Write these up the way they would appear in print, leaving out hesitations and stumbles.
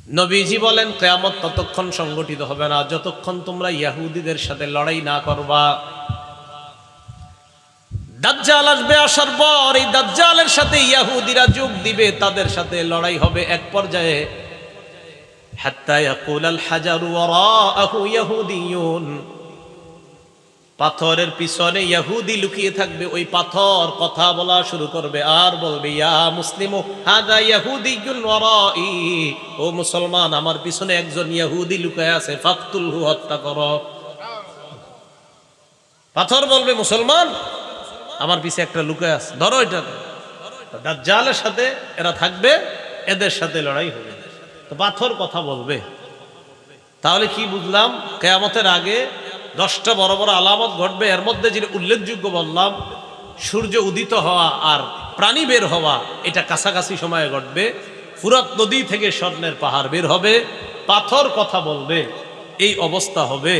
নবীজি বলেন কিয়ামত ততক্ষণ সংগঠিত হবে না যতক্ষণ তোমরা ইহুদিদের সাথে লড়াই না করবা। দাজ্জাল আসবে, আসার পর এই দাজ্জালের সাথে ইহুদিরা যোগ দিবে, তাদের সাথে লড়াই হবে। এক পর্যায়ে হাত্তা ইয়াকুলাল হাজারু ওয়ারাআহু ইহুদিয়ুন, পাথরের পিছনে ইহুদি লুকিয়ে থাকবে, ওই পাথর কথা বলা শুরু করবে আর বলবে ইয়া মুসলিমু হাদা ইহুদিয়ুন ওয়ারাই, ও মুসলমান আমার পিছনে একজন ইহুদি লুকায় আছে, ফাকতুলহু, হত্যা করো। পাথর বলবে মুসলমান আমার পিছে একটা লুকায় আছে, ধরো এটাকে। দাজ্জালের সাথে এরা থাকবে, এদের সাথে লড়াই হবে। তো পাথর কথা বলবে। তাহলে কি বুঝলাম? কিয়ামতের আগে 10টা বড় বড় আলামত ঘটবে। এর মধ্যে যে উল্লেখযোগ্য বললাম, সূর্য উদিত হওয়া আর প্রাণী বের হওয়া, এটা কাছাকাছি সময়ে ঘটবে। ফুরাত নদী থেকে স্বর্ণের পাহাড় বের হবে, পাথর কথা বলবে, এই অবস্থা হবে।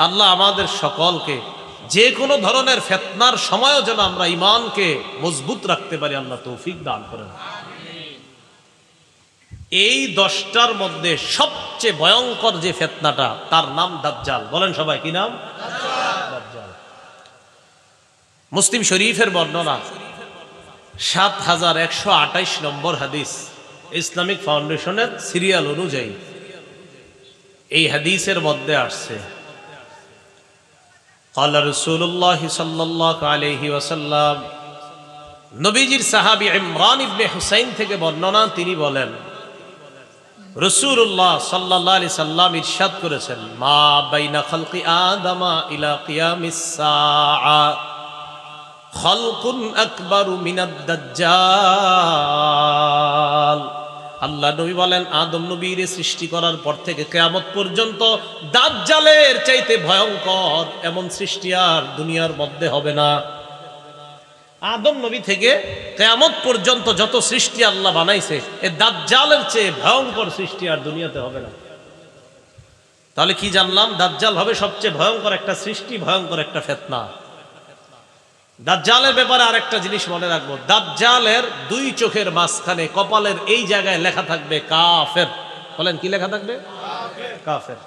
আল্লাহ আমাদের সকলকে যে কোনো ধরনের ফিতনার সময়ও যেন আমরা ঈমানকে মজবুত রাখতে পারি, আল্লাহ তৌফিক দান করেন। এই 10টার মধ্যে সবচেয়ে ভয়ঙ্কর যে ফিতনাটা, তার নাম দাজ্জাল। বলেন সবাই, কি নাম? দাজ্জাল। মুসলিম শরীফের বর্ণনা 7128 নম্বর হাদিস, ইসলামিক ফাউন্ডেশনের সিরিয়াল অনুযায়ী এই হাদিসের মধ্যে আসছে, قال رسول الله صلى الله عليه وسلم, নবীজির সাহাবী ইমরান ইবনে হুসাইন থেকে বর্ণনা, তিনি বলেন রাসূলুল্লাহ সাল্লাল্লাহু আলাইহি সাল্লাম ইরশাদ করেছেন, মা বাইনা খালকি আদামা ইলা কিয়ামিস সাআ খালকুন আকবারু মিনাদ দাজ্জাল। আল্লাহ নবী বলেন, আদম নবীর সৃষ্টি করার পর থেকে কিয়ামত পর্যন্ত দাজ্জালের চাইতে ভয়ঙ্কর এমন সৃষ্টি আর দুনিয়ার মধ্যে হবে না। আদম নবী থেকে কিয়ামত পর্যন্ত যত সৃষ্টি আল্লাহ বানাইছে, এই দাজ্জালের চেয়ে ভয়ঙ্কর সৃষ্টি আর দুনিয়াতে হবে না। তাহলে কি জানলাম? দাজ্জাল হবে সবচেয়ে ভয়ঙ্কর একটা সৃষ্টি, ভয়ঙ্কর একটা ফিতনা। দাজ্জালের ব্যাপারে আরেকটা জিনিস মনে রাখবো, দাজ্জালের 2 চোখের মাঝখানে কপালের এই জায়গায় লেখা থাকবে কাফের। বলেন কি লেখা থাকবে? কাফের।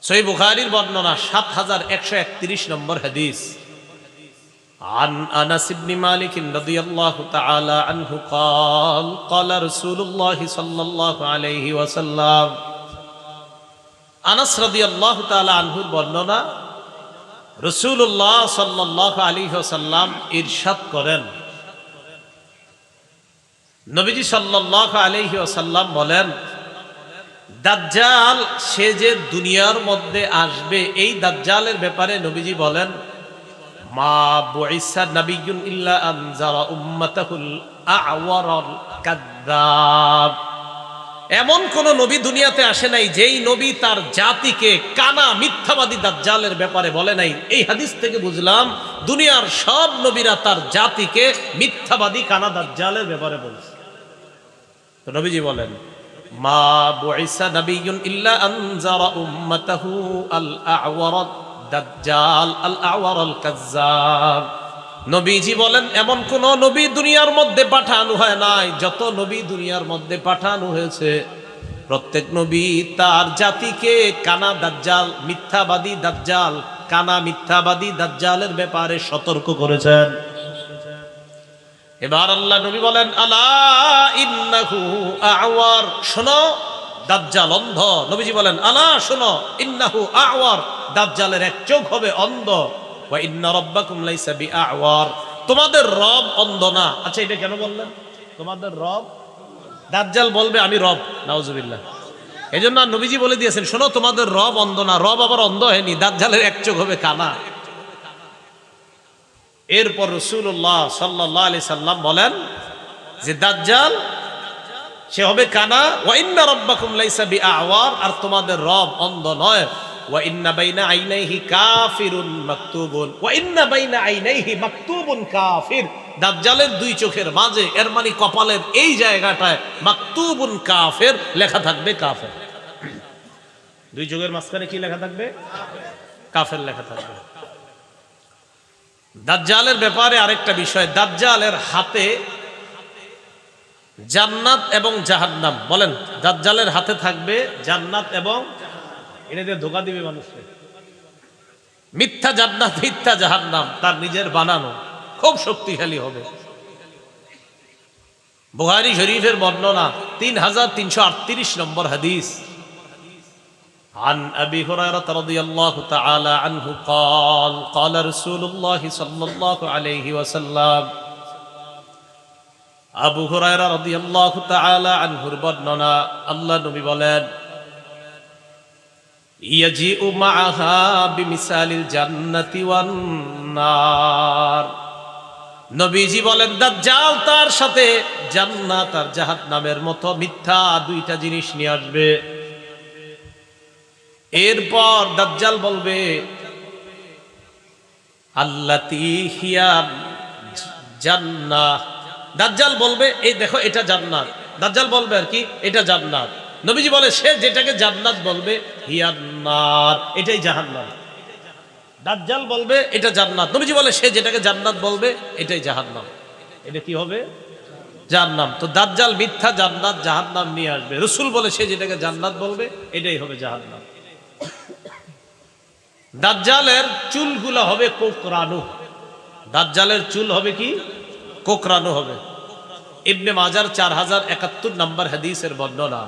সহিহ বুখারীর বর্ণনা 7131 নম্বর হাদিস, عن أنس بن مالك رضي الله تعالى عنه قال قال رسول الله صلى الله عليه وسلم, আনাস রাদিয়াল্লাহু তাআলা আনহুর বর্ণনা, রাসূলুল্লাহ সাল্লাল্লাহু আলাইহি ওয়াসাল্লাম ইরশাদ করেন, নবীজি সাল্লাল্লাহু আলাইহি ওয়াসাল্লাম বলেন, দাজ্জাল সে যে দুনিয়ার মধ্যে আসবে, এই দাজ্জালের ব্যাপারে নবীজি বলেন, মা বুইসা নাবিয়্যুন ইল্লা আনজারা উম্মাতাহুল আ'ওয়ারাল কাযযাব। এমন কোন নবী দুনিয়াতে আসে নাই যেই নবী তার জাতিকে কানা মিথ্যাবাদী দাজ্জালের ব্যাপারে বলে নাই। এই হাদিস থেকে বুঝলাম দুনিয়ার সব নবীরা তার জাতিকে মিথ্যাবাদী কানা দাজ্জালের ব্যাপারে বলছে। তো নবীজি বলেন, মা বুইসা নাবিয়্যুন ইল্লা আনজারা উম্মাতাহু আল আ'ওয়ারাদ দাজ্জাল আল আ'ওয়ারাল কাযযাব। নবীজি বলেন, এমন কোন নবী দুনিয়ার মধ্যে পাঠানো হয় নাই। যত নবী দুনিয়ার মধ্যে পাঠানো হয়েছে, প্রত্যেক নবী তার জাতিকে কানা দাজ্জাল, মিথ্যাবাদী দাজ্জাল, কানা মিথ্যাবাদী দাজ্জালের ব্যাপারে সতর্ক করেছেন। এবার আল্লাহ নবী বলেন, আলা ইন্নাহু আ'ওয়ার, শোনো দাজ্জাল অন্ধ। নবীজি বলেন, আলা শোনো, ইন্নাহু আ'ওয়ার, দাজ্জালের এক চোখ হবে অন্ধ। ওয়া ইন্না রাব্বাকুম লাইসা বিআ'ওয়ার, তোমাদের রব অন্ধ না। আচ্ছা, এটা কেন বললেন? তোমাদের রব, দাজ্জাল বলবে আমি রব, নাউজুবিল্লাহ। এজন্য নবীজি বলে দিয়েছেন, শোনো তোমাদের রব অন্ধ না। রব আবার অন্ধ হয়নি, দাজ্জালের এক চোখ হবে কানা। এরপর রাসূলুল্লাহ সাল্লাল্লাহু আলাইহি সাল্লাম বলেন যে দাজ্জাল সে হবে কানা। ওয়া ইন্না রাব্বাকুম লাইসা বিআ'ওয়ার, আর তোমাদের রব অন্ধ নয়। ওয়া ইন্না বাইনা আইনাইহি কাফিরুন মাকতুবুন, ওয়া ইন্না বাইনা আইনাইহি মাকতুবুন কাফির, দাজ্জালের 2 চোখের মাঝে, এর মানে কপালের এই জায়গাটায় মাকতুবুন কাফির লেখা থাকবে, কাফের। 2 চোখের মাঝখানে কি লেখা থাকবে? কাফের লেখা থাকবে। দাজ্জালের ব্যাপারে আরেকটা বিষয়, দাজ্জালের হাতে জান্নাত এবং জাহান্নাম। বলেন, দাজ্জালের হাতে থাকবে জান্নাত এবং, এটা দিয়ে ধোকা দিবে মানুষকে। মিথ্যা জান্নাত মিথ্যা জাহান্নাম তার নিজের বানানো, খুব শক্তিশালী হবে। বুখারী শরীফের বর্ণনা 3338 নম্বর হাদিস। عن أبي هريرة رضي الله تعالى عنه قال قال رسول الله صلى الله عليه وسلم আবু হুরায়রা রাদিয়াল্লাহু তাআলা আনহুর বর্ণনা, আল্লাহ নবী বলেন, ইয়াজিউ মাআহা বিমিসালিল জান্নাতি ওয়ান নার। নবীজি বলেন, দাজ্জাল তার সাথে জান্নাত আর জাহান্নামের মতো মিথ্যা দুইটা জিনিস নিয়ে আসবে। এরপর দাজ্জাল বলবে, আল্লাতী হিয়া জান্নাহ। দাজ্জাল বলবে, এই দেখো এটা জান্নাত। দাজ্জাল বলবে আর কি, এটা জান্নাত। নবীজি বলে, সে যেটাকে জান্নাত বলবে, হিয়ান নার, এটাই জাহান্নাম। দাজ্জাল বলবে এটা জান্নাত, নবীজি বলে সে যেটাকে জান্নাত বলবে এটাই জাহান্নাম। এটা কি হবে? জাহান্নাম। তো দাজ্জাল মিথ্যা জান্নাত জাহান্নাম নিয়ে আসবে। রাসূল বলে সে যেটাকে জান্নাত বলবে এটাই হবে জাহান্নাম। দাজ্জালের চুলগুলো হবে কোকড়ানো। দাজ্জালের চুল হবে কি? কোকড়ানো হবে। ইবনে মাজার 4071 নম্বর হাদিসের বর্ণনা।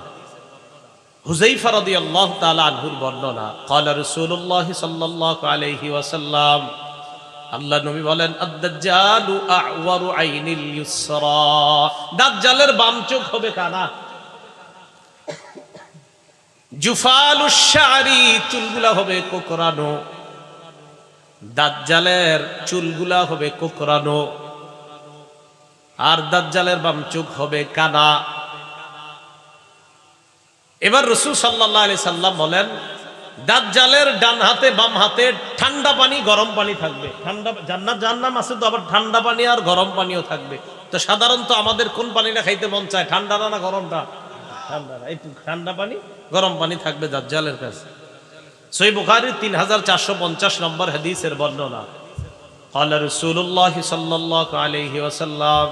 হুযায়ফা রাদিয়াল্লাহু তাআলা আনহুর বর্ণনা, ক্বালা রাসূলুল্লাহ সাল্লাল্লাহু আলাইহি ওয়াসাল্লাম, আল্লাহ নবী বলেন, আদ-দাজ্জালু আ'ওয়ারু আইনিল ইউসরা। দাজ্জালের বাম চোখ হবে কানা। জুফালুশ শা'রি, চুলগুলা হবে কোকড়ানো। দাজ্জালের চুলগুলা হবে কোকড়ানো আর দাজ্জালের বাম চোখ হবে কানা। এবার রাসূল সাল্লাল্লাহু আলাইহি সাল্লাম বলেন, দাজ্জালের ডান হাতে বাম হাতে ঠান্ডা পানি গরম পানি থাকবে। ঠান্ডা জান্নাত জাহান্নাম আছে তো, আবার ঠান্ডা পানি আর গরম পানিও থাকবে। তো সাধারণত আমাদের কোন পানিটা খাইতে মন চায়, ঠান্ডাটা না গরমটা? ঠান্ডাটা। এই ঠান্ডা পানি গরম পানি থাকবে দাজ্জালের কাছে। সহিহ বুখারীর 3450 নম্বর হাদিসের বর্ণনা। ক্বালা রাসূলুল্লাহ সাল্লাল্লাহু আলাইহি ওয়াসাল্লাম,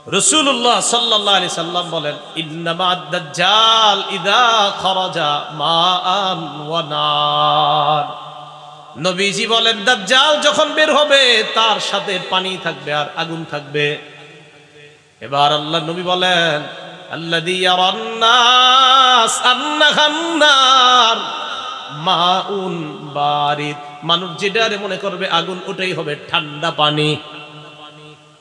রাসূলুল্লাহ সাল্লাল্লাহু আলাইহি সাল্লাম বলেন, ইন্নামা আদ-দাজ্জাল ইযা খারাজা মাআন ওয়া নার। নবীজি বলেন, দাজ্জাল যখন বের হবে তার সাথে পানি থাকবে আর আগুন থাকবে। এবার আল্লাহ নবী বলেন, আল্লাযী ইয়ারান নাস আন্নাহান নার মাউন বারিদ। মানুষ যেটারে মনে করবে আগুন, ওটাই হবে ঠান্ডা পানি।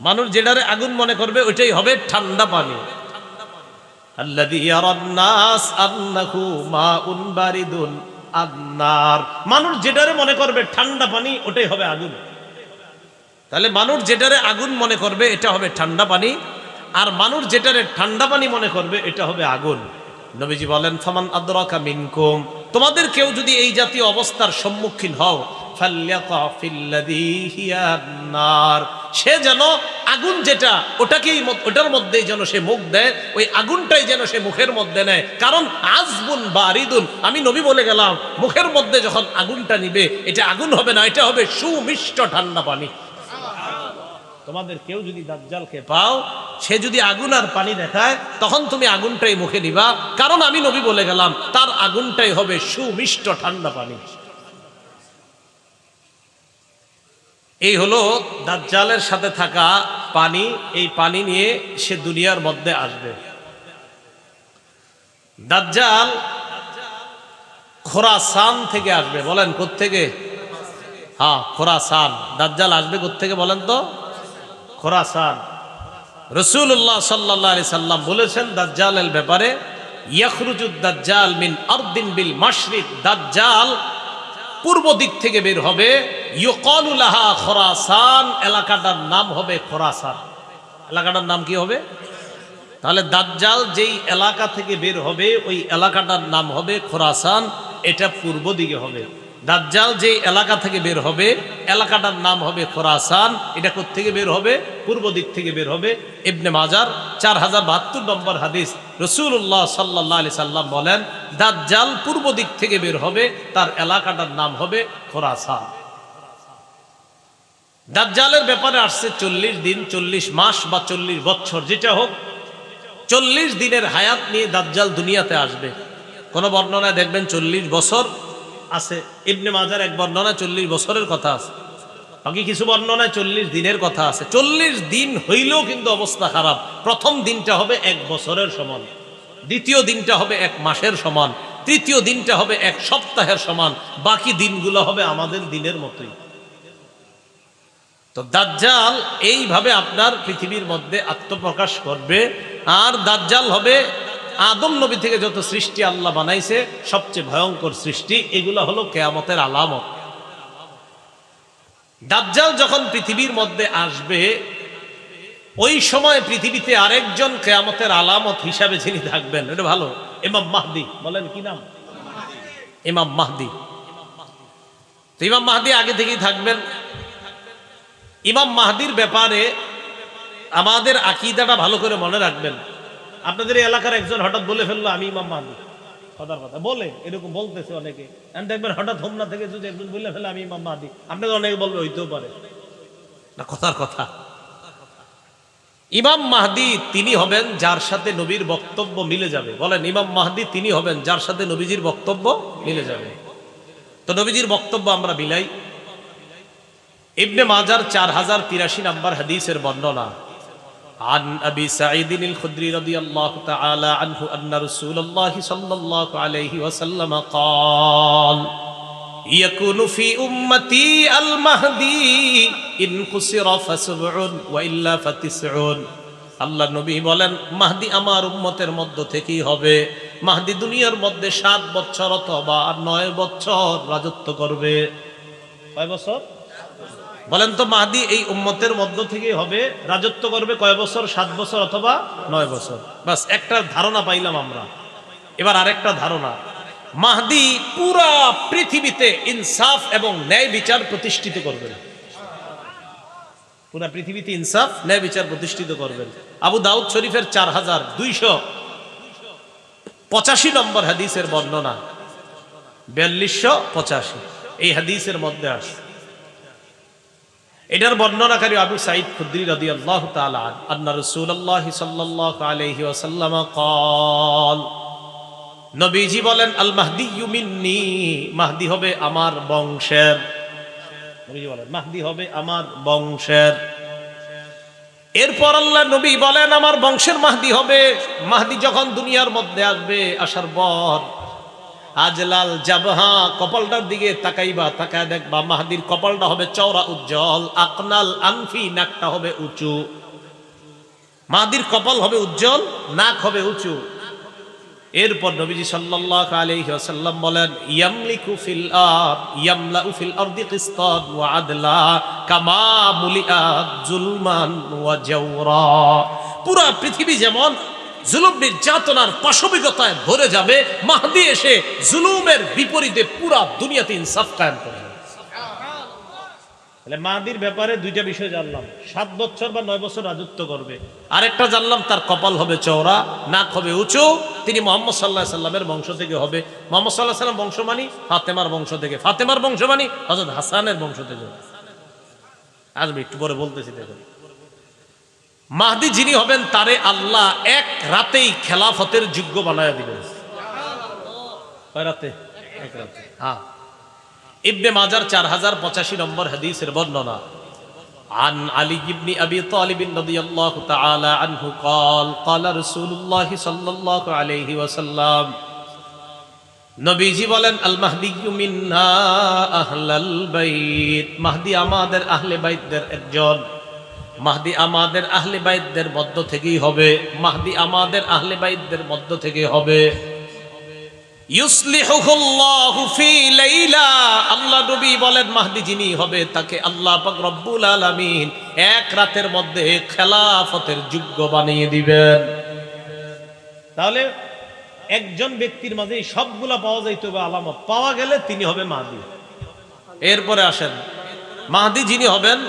মানুষ যেটারে আগুন মনে করবে ওইটাই হবে ঠান্ডা পানি। আল্লাযী ইয়ারান নাস আন্নাহু মাউন বারিদুন আন-নার। মানুষ যেটারে মনে করবে ঠান্ডা পানি, ওটাই হবে আগুন। তাহলে মানুষ যেটারে আগুন মনে করবে এটা হবে ঠান্ডা পানি, আর মানুষ যেটারে ঠান্ডা পানি মনে করবে এটা হবে আগুন। নবীজি বলেন, ফামান আদরাকা মিনকুম, তোমাদের কেউ যদি এই জাতীয় অবস্থার সম্মুখীন হও, ফালইয়াকা ফিল্লাযী হিয়া নার, সে যেন আগুন যেটা ওটাকেই ওটার মধ্যেই যেন সে মুখ দেয়, ওই আগুনটাই যেন সে মুখের মধ্যে নেয়। কারণ আযবুন বারিদুন, আমি নবী বলে গেলাম, মুখের মধ্যে যখন আগুনটা নিবে এটা আগুন হবে না, এটা হবে সুমিষ্ট ঠান্ডা পানি। তোমাদের কেউ যদি দাজ্জালকে পাও, সে যদি আগুন আর পানি দেখায়, তখন তুমি আগুনটাই মুখে নিবা, কারণ আমি নবী বলে গেলাম তার আগুনটাই হবে সুমিষ্ট ঠান্ডা পানি। এই হলো দাজ্জালের সাথে থাকা পানি। এই পানি নিয়ে সে দুনিয়ার মধ্যে আসবে। দাজ্জাল খোরাসান থেকে আসবে। বলেন কোত্থেকে? হ্যাঁ, খোরাসান। দাজ্জাল আসবে কোত্থেকে বলেন তো? খোরাসান। রাসূলুল্লাহ সাল্লাল্লাহু আলাইহি সাল্লাম বলেছেন দাজ্জালের ব্যাপারে, ইয়াখরুজুদ দাজ্জাল মিন আরদিন বিল মাশরিক, দাজ্জাল পূর্ব দিক থেকে বের হবে। ইউকালু লাহা খোরাসান, এলাকাটার নাম হবে খোরাসান। এলাকাটার নাম কি হবে? তাহলে দাজ্জাল যেই এলাকা থেকে বের হবে ওই এলাকাটার নাম হবে খোরাসান, এটা পূর্ব দিকে হবে। দাজ্জাল যেই এলাকা থেকে বের হবে এলাকাটার নাম হবে খোরাসান, এটা কোত্থেকে বের হবে? পূর্ব দিক থেকে বের হবে। ইবনে মাজার 4072 নম্বর হাদিস। রাসূলুল্লাহ সাল্লাল্লাহু আলাইহি সাল্লাম বলেন, দাজ্জাল পূর্ব দিক থেকে বের হবে, তার এলাকাটার নাম হবে খোরাসান। দাজ্জালের ব্যাপারে আসছে 40 দিন, 40 মাস বা 40 বছর, যেটা হোক 40 দিনের হায়াত নিয়ে দাজ্জাল দুনিয়াতে আসবে। কোন বর্ণনায় দেখবেন 40 বছর আছে, ইবনে মাজার এক বর্ণনায় 40 বছরের কথা আছে, বাকি কিছু বর্ণনায় 40 দিনের কথা আছে। 40 দিন হইলেও কিন্তু অবস্থা খারাপ। প্রথম দিনটা হবে 1 বছরের সমান, দ্বিতীয় দিনটা হবে 1 মাসের সমান, তৃতীয় দিনটা হবে 1 সপ্তাহের সমান, বাকি দিনগুলো হবে আমাদের দিনের মতোই। তো দাজ্জাল এইভাবে আপনার পৃথিবীর মধ্যে আত্মপ্রকাশ করবে। আর দাজ্জাল হবে আদম নবী থেকে যত সৃষ্টি আল্লাহ বানাইছে সবচেয়ে ভয়ঙ্কর সৃষ্টি। এগুলো হলো কিয়ামতের আলামত। দাজ্জাল যখন পৃথিবীর মধ্যে আসবে, ওই সময় পৃথিবীতে আরেকজন কিয়ামতের আলামত হিসাবে যিনি থাকবেন, এটা ভালো, ইমাম মাহদি। বলেন কি নাম? ইমাম মাহদি। তো ইমাম মাহদি আগে থেকেই থাকবেন। ইমাম মাহদির ব্যাপারে আমাদের আকীদাটা ভালো করে মনে রাখবেন। আপনাদের এই এলাকার একজন হঠাৎ বলে ফেললো আমি ইমাম মাহদি, কথার কথা বলে, এরকম বলতেছে অনেকে। দেখবেন হঠাৎ হোমনা থেকে যদি একজন বলে ফেলে আমি ইমাম মাহদি, আপনাদের অনেকে বলবে হইতেও পারে না, কথার কথা। ইমাম মাহদি তিনি হবেন যার সাথে নবীর বক্তব্য মিলে যাবে। বলেন, ইমাম মাহদি তিনি হবেন যার সাথে নবীজির বক্তব্য মিলে যাবে। তো নবীজির বক্তব্য আমরা মিলাই। ইবনে মাজার 4083 নম্বর হাদিসের বর্ণনা। عن أبي سعيد الخدري رضي الله تعالى عنه أن رسول الله صلى الله عليه وسلم قال يكون في أمتي المهدي إن قصر فسبع وإلا فتسعون। আল্লাহ নবী বলেন, মাহদি আমার উম্মতের মধ্য থেকেই হবে। মাহদি দুনিয়ার মধ্যে 7 বছর অথবা 9 বছর রাজত্ব করবে। কয় বছর বলেন তো? মাহদি এই উম্মতের মধ্য থেকেই হবে, রাজত্ব করবে কয় বছর? 7 বছর অথবা 9 বছর। বাস একটা ধারণা পাইলাম আমরা। এবার আরেকটা ধারণা, মাহদি পুরা পৃথিবীতে ইনসাফ এবং ন্যায় বিচার প্রতিষ্ঠিত করবেন। পুরা পৃথিবীতে ইনসাফ ন্যায় বিচার প্রতিষ্ঠিত করবেন। আবু দাউদ শরীফের 4285 নম্বর হাদিসের বর্ণনা, 4285 এই হাদিসের মধ্যে আসে। এটার বর্ণনাকারী আবু সাঈদ খুদরি রাদিয়াল্লাহু তাআলা আন্না রাসূলুল্লাহ সাল্লাল্লাহু আলাইহি ওয়াসাল্লাম قال, নবীজি বলেন, আল মাহদিয়্যু মিন্নি, মাহদি হবে আমার বংশের। নবীজি বলেন মাহদি হবে আমার বংশের। এরপর আল্লাহ নবী বলেন আমার বংশের মাহদি হবে। মাহদি যখন দুনিয়ার মধ্যে আসবে, আসার পর আজলাল জাবহা, কপালটার দিকে তাকাইবা, তাকায় দেখবা মাহদির কপালটা হবে চওড়া উজ্জ্বল। আকনাল আনফি, নাকটা হবে উঁচু। মাহদির কপাল হবে উজ্জ্বল, নাক হবে উঁচু। এরপর নবীজি সাল্লাল্লাহু আলাইহি ওয়াসাল্লাম বলেন, ইয়ামলিকু ফিল আরদ, ইয়ামলাউ ফিল আরদি কিসতান ওয়া আদলা কামা মুলিআত জুলমান ওয়া জাওরা। পুরা পৃথিবী যেমন জুলুম নির্যাতনার পাশবিকতায় ভরে যাবে, মাহদি এসে জুলুমের বিপরীতে পুরা দুনিয়াতে ইনসাফ কায়েম করবে। তাহলে মাহদির ব্যাপারে দুইটা বিষয় জানলাম, 7 বছর বা 9 বছর রাজত্ব করবে। আরেকটা জানলাম তার কপাল হবে চওড়া, নাক হবে উঁচু। তিনি মুহাম্মদ সাল্লাল্লাহু আলাইহি সাল্লামের বংশ থেকে হবে। মুহাম্মদ সাল্লাল্লাহু আলাইহি সাল্লাম বংশ মানি ফাতেমার বংশ থেকে, ফাতেমার বংশ মানি হযরত হাসানের বংশ থেকে। আসবে একটু পরে বলতেছি। দেখুন, মাহদি যিনি হবেন তারে আল্লাহ এক রাতেই খেলাফতের যোগ্য বানায়া দিবেন। কয় রাতে? এক রাতে। হ্যাঁ। ইবনে মাজার 4085 নম্বর হাদিসের বর্ণনা। عن علي بن أبي طالب رضي الله تعالى عنه قال قال رسول الله صلى الله عليه وسلم, নবীজি বলেন, আল মাহদিয়্যু মিন্না আহলাল বাইত, মাহদি আমাদের আহলে বাইতদের একজন। মাহদি আমাদের আহলে বাইতদের মধ্য থেকেই হবে। মাহদি আমাদের আহলে বাইতদের মধ্য থেকে হবে। ইউসলিহুল্লাহু ফি লাইলা, আল্লাহ নবী বলেন মাহদি যিনি হবে তাকে আল্লাহ পাক রব্বুল আলামিন এক রাতের মধ্যে খেলাফতের যোগ্য বানিয়ে দিবেন। তাহলে একজন ব্যক্তির মাঝে সবগুলা পাওয়া যাইতে হবে আলামত, পাওয়া গেলে তিনি হবে মাহদি। এরপরে আসেন, মাহদি যিনি হবেন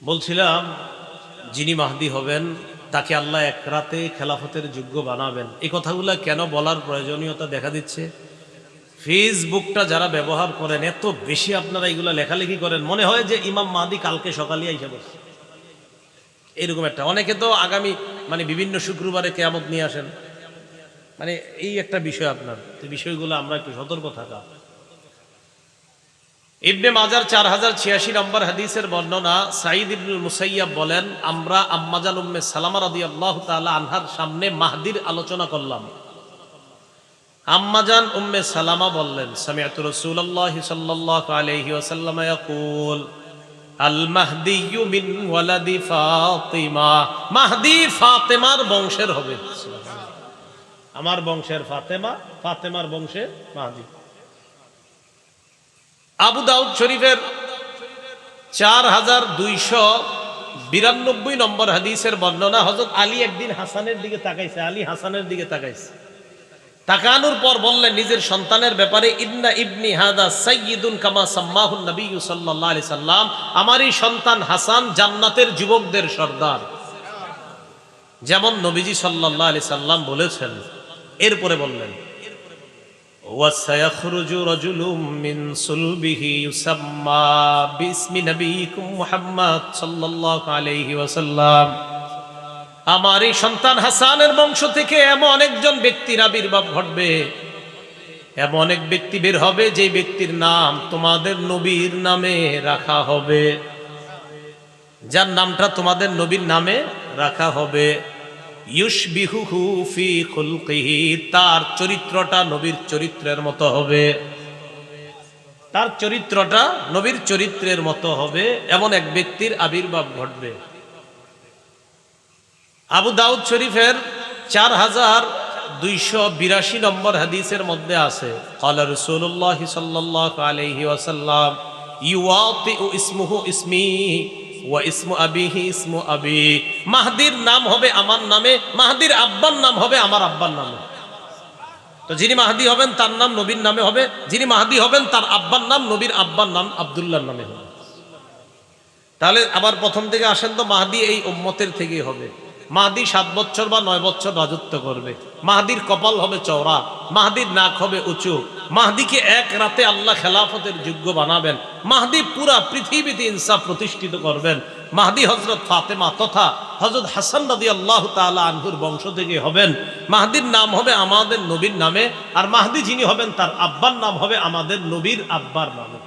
বলছিলাম যিনি মাহদি হবেন তাকে আল্লাহ এক রাতে খেলাফতের যোগ্য বানাবেন। এই কথাগুলো কেন বলার প্রয়োজনীয়তা দেখা দিচ্ছে, ফেসবুকটা যারা ব্যবহার করেন এত বেশি আপনারা এগুলো লেখালেখি করেন, মনে হয় যে ইমাম মাহদি কালকে সকালে আইসা বসে, এরকম একটা। অনেকে তো আগামী বিভিন্ন শুক্রবারে কিয়ামত নিয়ে আসেন, এই একটা বিষয় আপনার। এই বিষয়গুলো আমরা একটু সতর্ক থাকা। ইবনে মাজার 4086 নম্বর হাদিসের বর্ণনা, সাঈদ ইবনুল মুসাইয়াব বলেন, আমরা আম্মাজান উম্মে সালামা রাদিয়াল্লাহু তাআলা আনহার সামনে মাহদির আলোচনা করলাম। আম্মাজান উম্মে সালামা বললেন, সামিআতু রাসূলুল্লাহি সাল্লাল্লাহু আলাইহি ওয়াসাল্লাম ইয়াকুল আল মাহদিয়্যু মিন ওয়ালাদি ফাতিমা, মাহদি ফাতেমার বংশের হবে। আমার বংশের ফাতেমা, ফাতেমার বংশে মাহদি। আবু দাউদ শরীফের 4292 নম্বর হাদিসের বর্ণনা, হযরত আলী একদিন হাসানের দিকে তাকাইছে, আলী হাসানের দিকে তাকাইছে, তাকানোর পর বললেন নিজের সন্তানের ব্যাপারে, ইন্না ইবনি হাদা সাইয়্যিদুন কামা সাম্মাহুন নবী সাল্লাল্লাহু আলাইহি সাল্লাম, আমার এই সন্তান হাসান জান্নাতের যুবকদের সর্দার, যেমন নবীজি সাল্লাল্লাহু আলাইহি সাল্লাম বলেছেন। এরপরে বললেন, ওয়াসায়াখরুজু রাজুলুম মিন সুলবিহি ইউসাম্মা বিসমি নবিয়িকুম মুহাম্মদ সাল্লাল্লাহু আলাইহি ওয়াসাল্লাম, আমার এই সন্তান হাসানের বংশ থেকে এমন একজন ব্যক্তির আবির্ভাব ঘটবে, এমন এক ব্যক্তি বের হবে যে ব্যক্তির নাম তোমাদের নবীর নামে রাখা হবে, যার নামটা তোমাদের নবীর নামে রাখা হবে। ইউশবিহুহু ফি খুলকিহি, তার চরিত্রটা নবীর চরিত্রের মতো হবে, তার চরিত্রটা নবীর চরিত্রের মতো হবে, এমন এক ব্যক্তির আবির্ভাব ঘটবে। আবু দাউদ শরীফের 4282 নম্বর হাদিসের মধ্যে আছে, ক্বালা রাসূলুল্লাহ সাল্লাল্লাহু আলাইহি ওয়াসাল্লাম ইউআতিউ ইসমুহু ইসমি ওয়া ইসমু আবিহি ইসমু আবি, মাহদির নাম হবে আমার নামে, মাহদির আব্বার নাম হবে আমার আব্বার নামে। তো যিনি মাহদি হবেন তার নাম নবীর নামে হবে, যিনি মাহদি হবেন তার আব্বার নাম নবীর আব্বার নাম আব্দুল্লাহর নামে হবে। তাহলে আবার প্রথম থেকে আসেন তো, মাহদি এই উম্মতের থেকেই হবে। মাহদি 7 বছর বা 9 বছর রাজত্ব করবে, মাহদির কপাল হবে চওড়া, মাহদির নাক হবে উঁচু, মাহদিকে এক রাতে আল্লাহ খেলাফতের যোগ্য বানাবেন, মাহদি পুরা পৃথিবীতে ইনসাফ প্রতিষ্ঠিত করবেন। মাহদি হযরত ফাতেমা তথা হযরত হাসান রাদিয়াল্লাহু তাআলা আনহুর বংশ থেকে হবেন। মাহদির নাম হবে আমাদের নবীর নামে, আর মাহদি যিনি হবেন তার আব্বার নাম হবে আমাদের নবীর আব্বার নামে।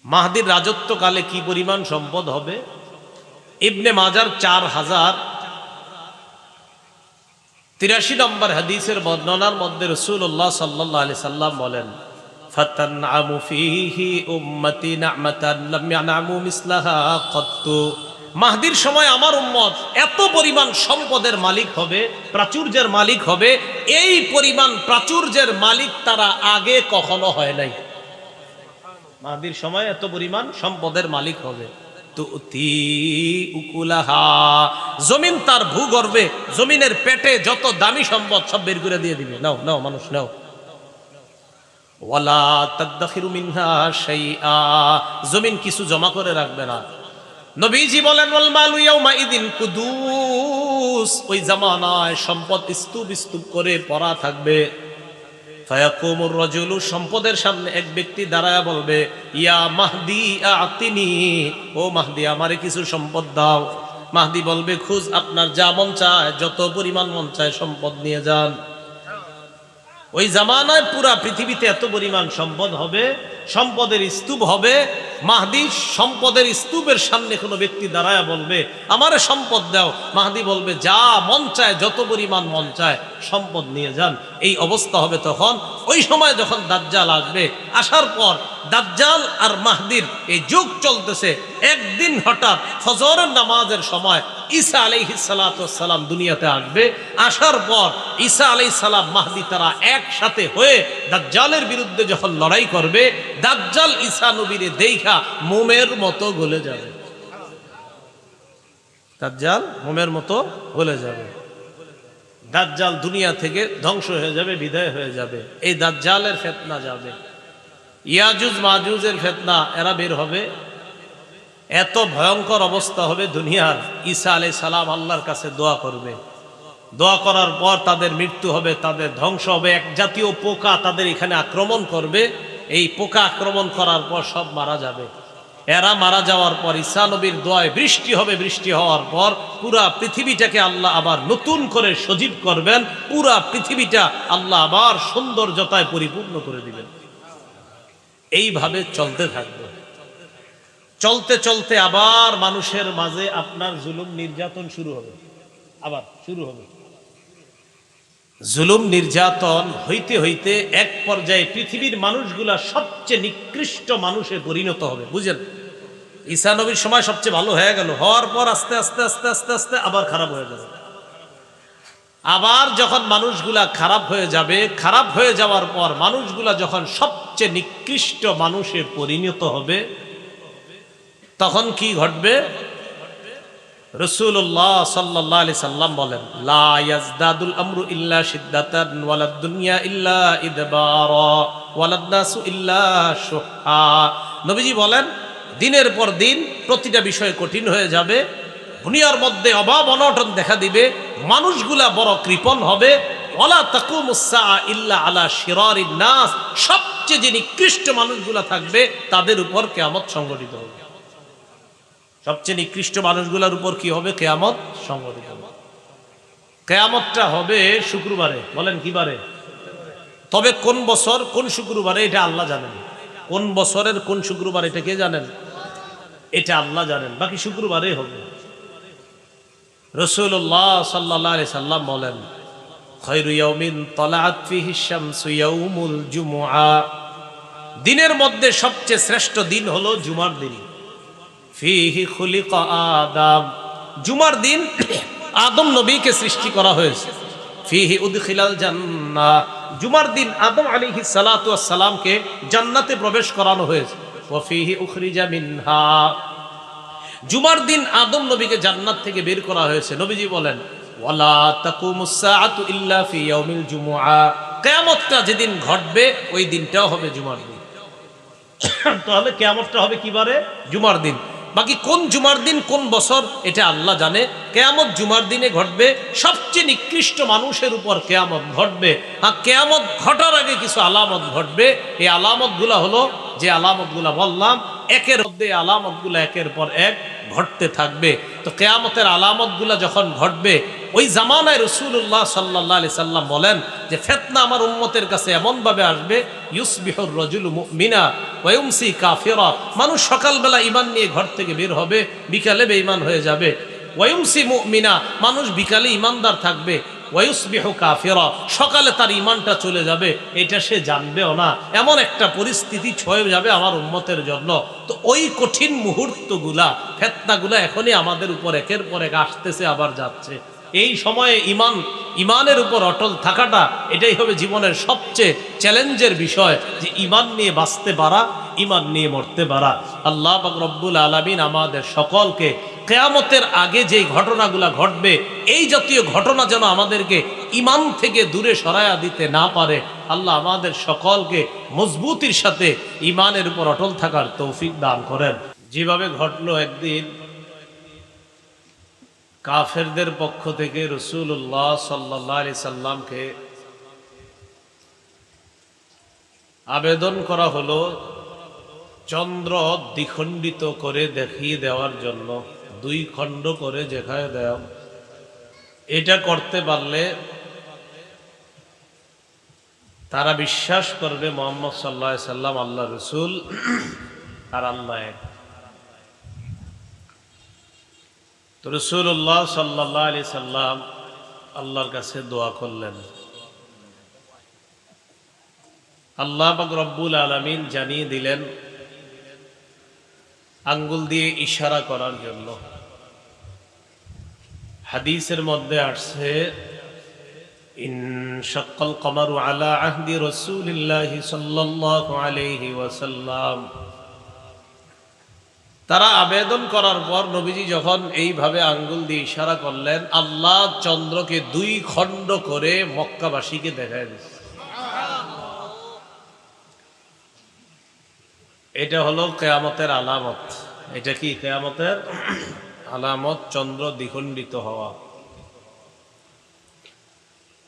মাহদির রাজত্বকালে কি পরিমাণ সম্পদ হবে। ইবনে মাজার 4083 নম্বর হাদিসের বর্ণনার মধ্যে রাসূলুল্লাহ সাল্লাল্লাহু আলাইহি সাল্লাম বলেন, ফাতানআমু ফীহি উম্মতি নি'মাতান লাম ইয়ানআমু মিসলাহা কত্তু, মাহদির সময় আমার উম্মত এত পরিমাণ সম্পদের মালিক হবে, প্রাচুর্যের মালিক হবে, এই পরিমাণ প্রাচুর্যের মালিক তারা আগে কখনো হয় নাই। মাহদির সময় এত পরিমাণ সম্পদের মালিক হবে। তুতি উকুলাহা, জমিন তার ভূগর্ভে, জমিনের পেটে যত দামি সম্পদ সব বের করে দিয়ে দিবে, নাও নাও মানুষ নাও। ওয়ালা তাদাখিরু মিনহা শাইআ, জমিন কিছু জমা করে রাখবে না। নবীজি বলেন ওয়াল মালু ইয়াউমা ইদিন কুদুস, ওই জামানায় সম্পদ স্তূপ স্তূপ করে পড়া থাকবে। ফায়াকুমুর রাজুলু, সম্পদের সামনে এক ব্যক্তি দাঁড়ায়া বলবে ইয়া মাহদি আতিনি, ও মাহদি আমারে কিছু সম্পদ দাও। মাহদি বলবে খুঁজ, আপনার যা মন চায়, যত পরিমাণ মন চায় সম্পদ নিয়ে যান। ওই জামানায় পুরা পৃথিবীতে এত পরিমাণ সম্পদ হবে, সম্পদের স্তূপ হবে। মাহদি সম্পদের স্তূপের সামনে কোনো ব্যক্তি দাঁড়ায়া বলবে আমারে সম্পদ দাও। মাহদি বলবে যা মন চায়, যত পরিমাণ মন চায় সম্পদ নিয়ে যান। এই অবস্থা হবে তখন। ওই সময় যখন দাজ্জাল আসবে, আসার পর দাজ্জাল আর মাহদির এই যুগ চলতেছে। একদিন হঠাৎ ফজরের নামাজের সময় ঈসা আলাইহিস সালাতু ওয়াস সালাম দুনিয়াতে আসবে। আসার পর ঈসা আলাইহিস সালাম মাহদি তারা একসাথে হয়ে দাজ্জালের বিরুদ্ধে যখন লড়াই করবে, দাজ্জাল ঈসা নবীরে দেখা মোমের মতো গলে যাবে। দাজ্জাল মোমের মতো গলে যাবে। দাজ্জাল দুনিয়া থেকে ধ্বংস হয়ে যাবে, বিদায় হয়ে যাবে। এই দাজ্জালের ফিতনা যাবে, ইয়াজুজ মাজুজের ফিতনা, এরা বের হবে। এত ভয়ঙ্কর অবস্থা হবে দুনিয়ার। ঈসা আলাইহিস সালাম আল্লাহর কাছে দোয়া করবে। দোয়া করার পর তাদের মৃত্যু হবে, তাদের ধ্বংস হবে। এক জাতীয় পোকা তাদের এখানে আক্রমণ করবে। এই পোকা আক্রমণ করার পর সব মারা যাবে। এরা মারা যাওয়ার পর ঈসা নবীর দোয়ায় বৃষ্টি হবে। বৃষ্টি হওয়ার পর পুরা পৃথিবীটাকে আল্লাহ আবার নতুন করে সজীব করবেন। পুরা পৃথিবীটা আল্লাহ আবার সৌন্দর্যতায় পরিপূর্ণ করে দিবেন। এইভাবে চলতে থাকবে। চলতে চলতে আবার মানুষের মাঝে আপনার জুলুম নির্যাতন শুরু হবে, আবার শুরু হবে। জুলুম নির্যাতন হইতে হইতে এক পর্যায়ে পৃথিবীর মানুষগুলা সবচেয়ে নিকৃষ্ট মানুষে পরিণত হবে। বুঝেন, ঈসা নবীর সময় সবচেয়ে ভালো হয়ে গেল, হওয়ার পর আস্তে আস্তে আস্তে আস্তে আস্তে আবার খারাপ হয়ে যাবে। আবার যখন মানুষগুলা খারাপ হয়ে যাবে, খারাপ হয়ে যাওয়ার পর মানুষগুলা যখন সবচেয়ে নিকৃষ্ট মানুষে পরিণত হবে, তখন কি ঘটবে? রাসূলুল্লাহ সাল্লাল্লাহু আলাইহি সাল্লাম বলেন লা ইয়াজদাদুল আমরু ইল্লা শিদ্দাতান ওয়ালাদ দুনিয়া ইল্লা ইদবারা ওয়ালাদ নাসু ইল্লা শুহা। নবীজি বলেন দিনের পর দিন প্রতিটা বিষয় কঠিন হয়ে যাবে। দুনিয়ার মধ্যে অভাব অনটন দেখা দিবে, মানুষগুলা বড় কৃপণ হবে। ওয়ালা তাকুমুস সাআ ইল্লা আলা শিরারিন নাস, সবচেয়ে যে নিকৃষ্ট মানুষগুলা থাকবে তাদের উপর কিয়ামত সংঘটিত হবে। সবচেয়ে নিকৃষ্ট মানুষগুলোর উপর কি হবে? কিয়ামত সংঘটিত হবে। কিয়ামতটা হবে শুক্রবারে। বলেন কি বারে? তবে কোন বছর কোন শুক্রবারে এটা আল্লাহ জানেন। কোন বছরের কোন শুক্রবার এটা কে জানেন? এটা আল্লাহ জানেন। বাকি শুক্রবারে হবে। রাসূলুল্লাহ সাল্লাল্লাহু আলাইহি সাল্লাম বলেন খায়রু ইয়াউমিন তালাআত ফিহি শামসু ইয়াউমুল জুমআ, দিনের মধ্যে সবচেয়ে শ্রেষ্ঠ দিন হলো জুমার দিন। ফিহি খুলিকা আদম, জুমার দিন আদম নবীকে সৃষ্টি করা হয়েছে। ফিহি উদখিলাল জান্নাহ, জুমার দিন আদম আলাইহিস সালাতু ওয়াস সালামকে জান্নাতে প্রবেশ করানো হয়েছে। ওয়া ফিহি উখরিজা মিনহা, জুমার দিন আদম নবীকে জান্নাত থেকে বের করা হয়েছে। নবীজি বলেন ওয়ালা তাকুমুস সাআতু ইল্লা ফি ইয়াউমিল জুমআ, কিয়ামতটা যেদিন ঘটবে ওই দিনটাও হবে জুমার দিন। তাহলে কিয়ামতটা হবে কি বারে? জুমার দিন। বাকি কোন জুমার দিন কোন বছর এটা আল্লাহ জানে। কিয়ামত জুমার দিনে ঘটবে। সবচেয়ে নিকৃষ্ট মানুষের উপর কিয়ামত ঘটবে। আর কিয়ামত ঘটার আগে কিছু আলামত ঘটবে। এই আলামতগুলো হলো যে আলামতগুলো বললাম, একের মধ্যে আলামতগুলো একের পর এক ঘটতে থাকবে। তো কিয়ামতের আলামতগুলো যখন ঘটবে ওই জামানায় রাসূলুল্লাহ সাল্লাল্লাহু আলাইহি সাল্লাম বলেন যে ফিতনা আমার উম্মতের কাছে এমন ভাবে আসবে ইউসবিহুর রাজুলু মুমিনা ওয়া ইউমসি কাফিরা, মানুষ সকালবেলা ঈমান নিয়ে ঘর থেকে বের হবে, বিকালে বেঈমান হয়ে যাবে। ওয়া ইউমসি মুমিনা, মানুষ বিকালে ঈমানদার থাকবে। ওয়া ইউসবিহু কাফিরা, সকালে তার ঈমানটা চলে যাবে, এটা সে জানবেও না। এমন একটা পরিস্থিতি ছয়ে যাবে আমার উম্মতের জন্য। তো ওই কঠিন মুহূর্তগুলা, ফিতনাগুলা এখনই আমাদের উপর একের পর এক আসতেছে, আবার যাচ্ছে। এই সময়ে ইমানের উপর অটল থাকাটা এটাই হবে জীবনের সবচেয়ে চ্যালেঞ্জের বিষয়, যে ইমান নিয়ে বাঁচতে পারা, ইমান নিয়ে মরতে পারা। আল্লাহ পাক রব্বুল আলামিন আমাদের সকলকে কিয়ামতের আগে যে ঘটনাগুলো ঘটবে এই জাতীয় ঘটনা যেন আমাদেরকে ইমান থেকে দূরে সরায়া দিতে না পারে। আল্লাহ আমাদের সকলকে মজবুতির সাথে ইমানের উপর অটল থাকার তৌফিক দান করেন। যেভাবে ঘটলো, একদিন কাফেরদের পক্ষ থেকে রাসূলুল্লাহ সাল্লাল্লাহু আলাইহি সাল্লামকে আবেদন করা হলো চন্দ্র দ্বিখণ্ডিত করে দেখিয়ে দেওয়ার জন্য, দুই খণ্ড করে দেখায় দেওয়া। এটা করতে পারলে তারা বিশ্বাস করবে মুহাম্মদ সাল্লাল্লাহু আলাইহি সাল্লাম আল্লাহ রাসূল আর আল্লাহ এক। তো রাসূলুল্লাহ সাল্লাল্লাহু আলাইহি সাল্লাম আল্লাহর কাছে দোয়া করলেন। আল্লাহ পাক রব্বুল আলামিন জানিয়ে দিলেন আঙ্গুল দিয়ে ইশারা করার জন্য। হাদিসের মধ্যে আসছে ইনশাক্কাল কমারু আলা আহদি রাসূলিল্লাহি সাল্লাল্লাহু আলাইহি ওয়াসাল্লাম। তারা আবেদন করার পর নবীজি যখন এইভাবে আঙ্গুল দিয়ে ইশারা করলেন, আল্লাহ চন্দ্রকে দুই খণ্ড করে মক্কাবাসীকে দেখায় দিয়েছে। এটা হলো কিয়ামতের আলামত। এটা কি কিয়ামতের আলামত? চন্দ্র দ্বিখণ্ডিত হওয়া।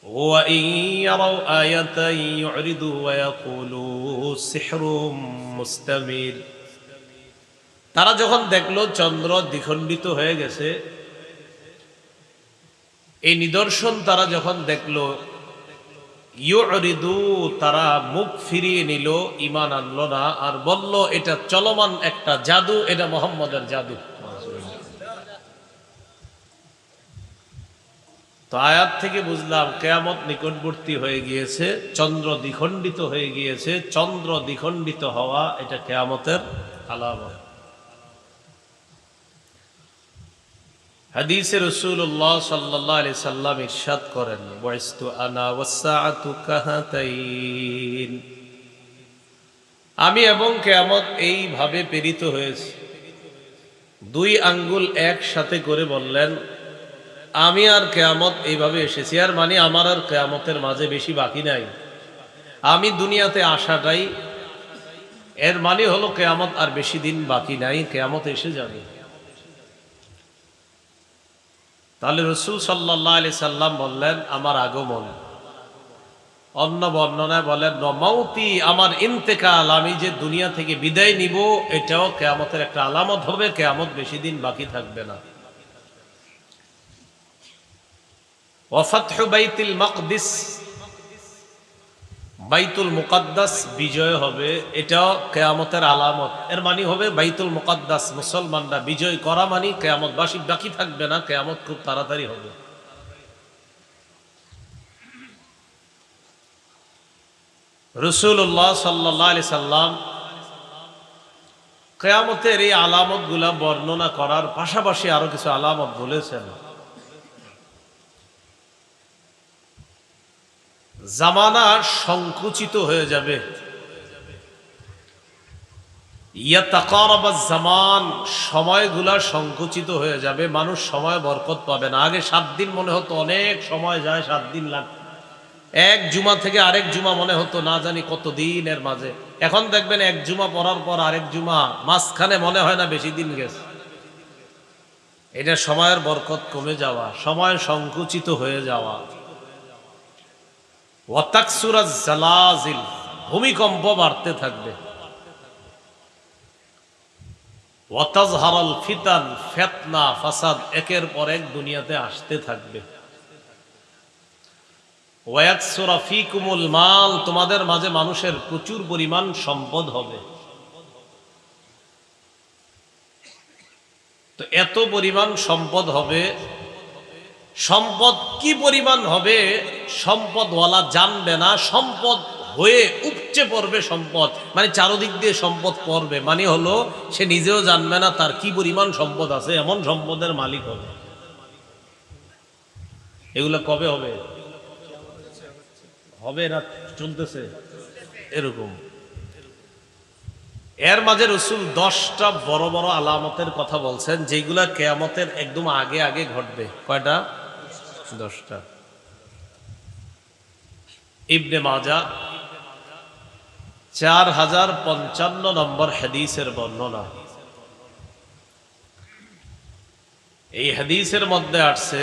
ওয়া ইন ইয়ারাউ আয়াতান ইউরিদু ওয়া ইয়াকুলু সিহরুম মুস্তামির। তারা যখন দেখলো চন্দ্র দ্বিখণ্ডিত হয়ে গেছে, এই নিদর্শন তারা যখন দেখলো, ইউরিদু, তারা মুখ ফিরিয়ে নিল, ঈমান আনলো না, আর বলল এটা চলমান একটা জাদু, এটা মুহাম্মদের জাদু। তো আয়াত থেকে বুঝলাম কিয়ামত নিকটবর্তী হয়ে গিয়েছে, চন্দ্র দ্বিখণ্ডিত হয়ে গিয়েছে। চন্দ্র দ্বিখণ্ডিত হওয়া এটা কিয়ামতের আলামত। হাদিসে রাসূলুল্লাহ সাল্লাল্লাহু আলাইহি সাল্লাম ইরশাদ করেন, বুইস্তু আনা ওয়াসসাআতু কাহাতাইন। আমি এবং কিয়ামত এইভাবে প্রেরিত হয়েছে। দুই আঙ্গুল একসাথে করে বললেন, আমি আর কিয়ামত এইভাবে এসেছি। আর মানে আমার আর কিয়ামতের মাঝে বেশি বাকি নাই। আমি দুনিয়াতে আসাটাই এর মানে হলো কিয়ামত আর বেশি দিন বাকি নাই, কিয়ামত এসে যাবে। তাহলে রাসূল সাল্লাল্লাহু আলাইহি সাল্লাম বললেন আমার আগমন। অন্য বর্ণনায় বলেন মাউতি, আমার ইন্তেকাল, আমি যে দুনিয়া থেকে বিদায় নিব, এটাও কিয়ামতের একটা আলামত হবে। কিয়ামত বেশি দিন বাকি থাকবে না। ওয়া ফাতহু বাইতুল মাকদিস, বাইতুল মুকাদ্দাস বিজয় হবে, এটাও কিয়ামতের আলামত। এর মানে হবে বাইতুল মুকাদ্দাস মুসলমানরা বিজয় করা মানে কিয়ামত বাকি থাকবে না, কিয়ামত খুব তাড়াতাড়ি হবে। রাসূলুল্লাহ সাল্লাল্লাহু আলাইহি সাল্লাম কিয়ামতের এই আলামতগুলা বর্ণনা করার পাশাপাশি আরো কিছু আলামত বলেছেন। জামানা সংকুচিত হয়ে যাবে। ইয়াতাকারাবাজ জামান, সময়গুলা সংকুচিত হয়ে যাবে। মানুষ সময় বরকত পাবে না। আগে 7 দিন মনে হতো অনেক সময় যায়, 7 দিন লাগে। এক জুমা থেকে আরেক জুমা মনে হতো না জানি কত দিনের মাঝে। এখন দেখবেন এক জুমা পড়ার পর আরেক জুমা, মাঝখানে মনে হয় না বেশি দিন গেছে। এটা সময়ের বরকত কমে যাওয়া, সময় সংকুচিত হয়ে যাওয়া। ওয়াতাকসুরাজ জালাজিল, ভূমিকম্প বাড়তে থাকবে। ওয়াতাজহারাল ফিতান, ফিতনা ফাসাদ একের পর এক দুনিয়াতে আসতে থাকবে। ওয়ায়াকসুরা ফীকুমুল মাল, তোমাদের মাঝে মানুষের প্রচুর পরিমাণ সম্পদ হবে। তো এত পরিমাণ সম্পদ হবে, সম্পদ কি পরিমাণ হবে সম্পদওয়ালা জানবে না। সম্পদ হয়ে উপচে পড়বে সম্পদ, মানে চারদিক দিয়ে সম্পদ পড়বে, মানে হলো সে নিজেও জানবে না তার কি পরিমাণ সম্পদ আছে, এমন সম্পদের মালিক হবে। এগুলো কবে হবে? হবে না চলতেছে এরকম। এর মাঝে রাসূল 10টা বড় বড় আলামতের কথা বলছেন, যেগুলা কিয়ামতের একদম আগে আগে ঘটবে। কয়টা? 10টা। ইবনে মাজাহ 4055 নম্বর হাদিসের বর্ণনা। এই হাদিসের মধ্যে আসছে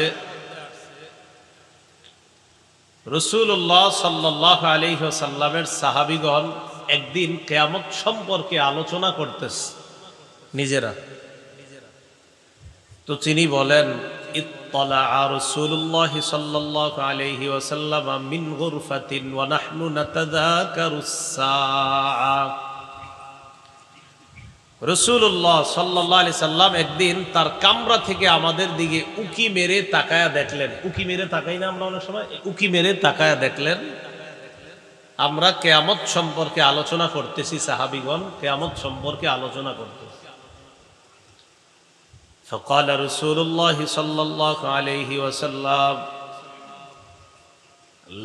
রাসূলুল্লাহ সাল্লাল্লাহু আলাইহি ওয়াসাল্লামের সাহাবীগণ একদিন কিয়ামত সম্পর্কে আলোচনা করতেছে নিজেরা। তো তিনি বলেন, ইত্তালাআ রাসূলুল্লাহ সাল্লাল্লাহু আলাইহি ওয়াসাল্লাম মিন গুরফাতিন ওয়া নাহনু নাতাযাকারুস সাআ। রাসূলুল্লাহ সাল্লাল্লাহু আলাইহি সাল্লাম একদিন তার কামরা থেকে আমাদের দিকে উকি মেরে তাকায়া দেখলেন। উকি মেরে তাকাই না আমরা অনেক সময়? উকি মেরে তাকায়া দেখলেন আমরা কিয়ামত সম্পর্কে আলোচনা করতেছি, সাহাবীগণ কিয়ামত সম্পর্কে আলোচনা করতেছি। فقال رسول الله صلى الله عليه وسلم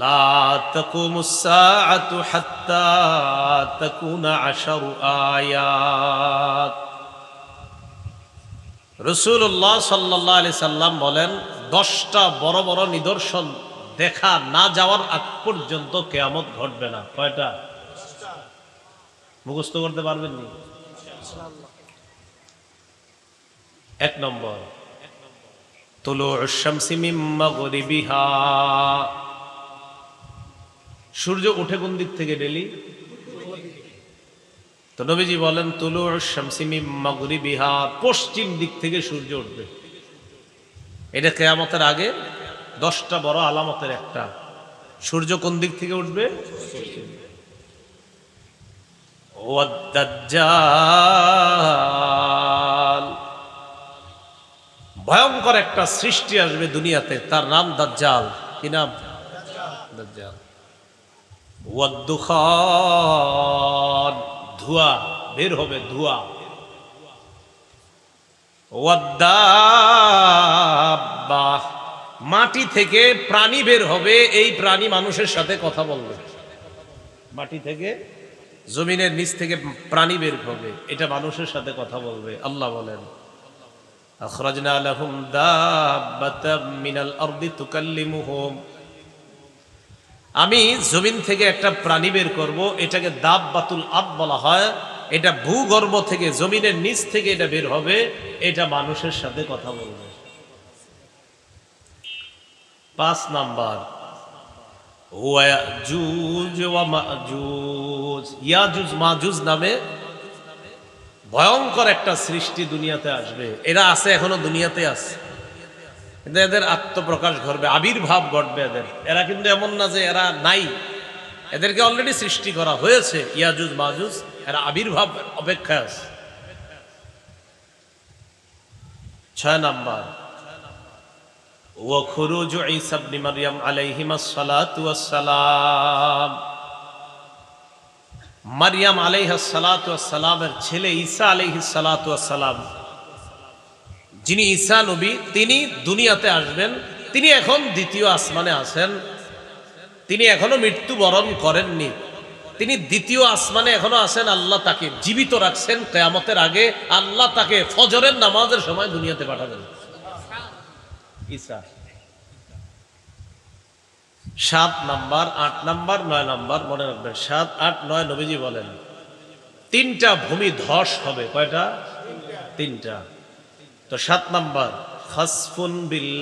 لا تقوم الساعة حتى تكون 10 آيات। রাসূলুল্লাহ সাল্লাল্লাহু আলাইহি সাল্লাম বলেন, 10টা বড় বড় নিদর্শন দেখা না যাওয়ার আগ পর্যন্ত কিয়ামত ঘটবে না। কয়টা? মুখস্থ করতে পারবেন নি? এক নম্বর, তুলুউশ শামসি মিন মাগরিবিহা। সূর্য ওঠে কোন দিক থেকে ডেলি? তো নবীজি বলেন তুলুউশ শামসি মিন মাগরিবিহা, পশ্চিম দিক থেকে সূর্য উঠবে। এটা কিয়ামতের আগে 10টা বড় আলামতের একটা। সূর্য কোন দিক থেকে উঠবে? ওয়াদ দাজ্জাল, ভয়ঙ্কর একটা সৃষ্টি আসবে দুনিয়াতে, তার নাম দাজ্জাল। কি নাম? দাজ্জাল। ওয়াদ দুখান, ধোঁয়া বের হবে, ধোঁয়া। ওয়াদ দাব্বা, মাটি থেকে প্রাণী বের হবে, এই প্রাণী মানুষের সাথে কথা বলবে। মাটি থেকে, জমিনের নিচ থেকে প্রাণী বের হবে, এটা মানুষের সাথে কথা বলবে। আল্লাহ বলেন, আখরাজনা লাহুম দাব্বাতাম মিনাল আরদি তুকাল্লিমুহুম, আমি জমিন থেকে একটা প্রাণী বের করব, এটাকে দাব্বাতুল আরদ বলা হয়। এটা ভূগর্ভ থেকে, জমিনের নিচ থেকে এটা বের হবে, এটা মানুষের সাথে কথা বলবে। 5 নাম্বার, ইয়াজুজ ওয়া মাজুজ। ইয়াজুজ মাজুজ নামে ভয়ঙ্কর একটা সৃষ্টি দুনিয়াতে আসবে। এরা আছে, এখনো দুনিয়াতে আছে, কিন্তু এদের আত্মপ্রকাশ ঘটবে, আবির্ভাব ঘটবে এদের। এরা কিন্তু এমন না যে এরা নাই, এদেরকে অলরেডি সৃষ্টি করা হয়েছে। ইয়াজুজ মাজুজ, এরা আবির্ভাব অপেক্ষায় আছে। 6 নাম্বার, ওয়া খুরুজ ঈসা ইবনে মারইয়াম আলাইহিমাস সালাতু ওয়াস সালাম। মারইয়াম আলাইহিস সালাতু ওয়াস সালামের ছেলে ঈসা আলাইহিস সালাতু ওয়াস সালাম, যিনি ঈসা নবী, তিনি দুনিয়াতে আসবেন। তিনি এখন দ্বিতীয় আসমানে আছেন, তিনি এখনো মৃত্যুবরণ করেননি, তিনি দ্বিতীয় আসমানে এখনো আছেন। আল্লাহ তাকে জীবিত রাখছেন কিয়ামতের আগে। আল্লাহ তাকে ফজরের নামাজের সময় দুনিয়াতে পাঠাবেন। ঈসা। 7 নাম্বার, 8 নাম্বার, 9 নাম্বার মনে রাখবেন। 7, 8, 9 নবীজি বলেন 3টা ভূমি ধস হবে। কয়টা? 3টা। তো 7 নাম্বার, খাসফুন বিল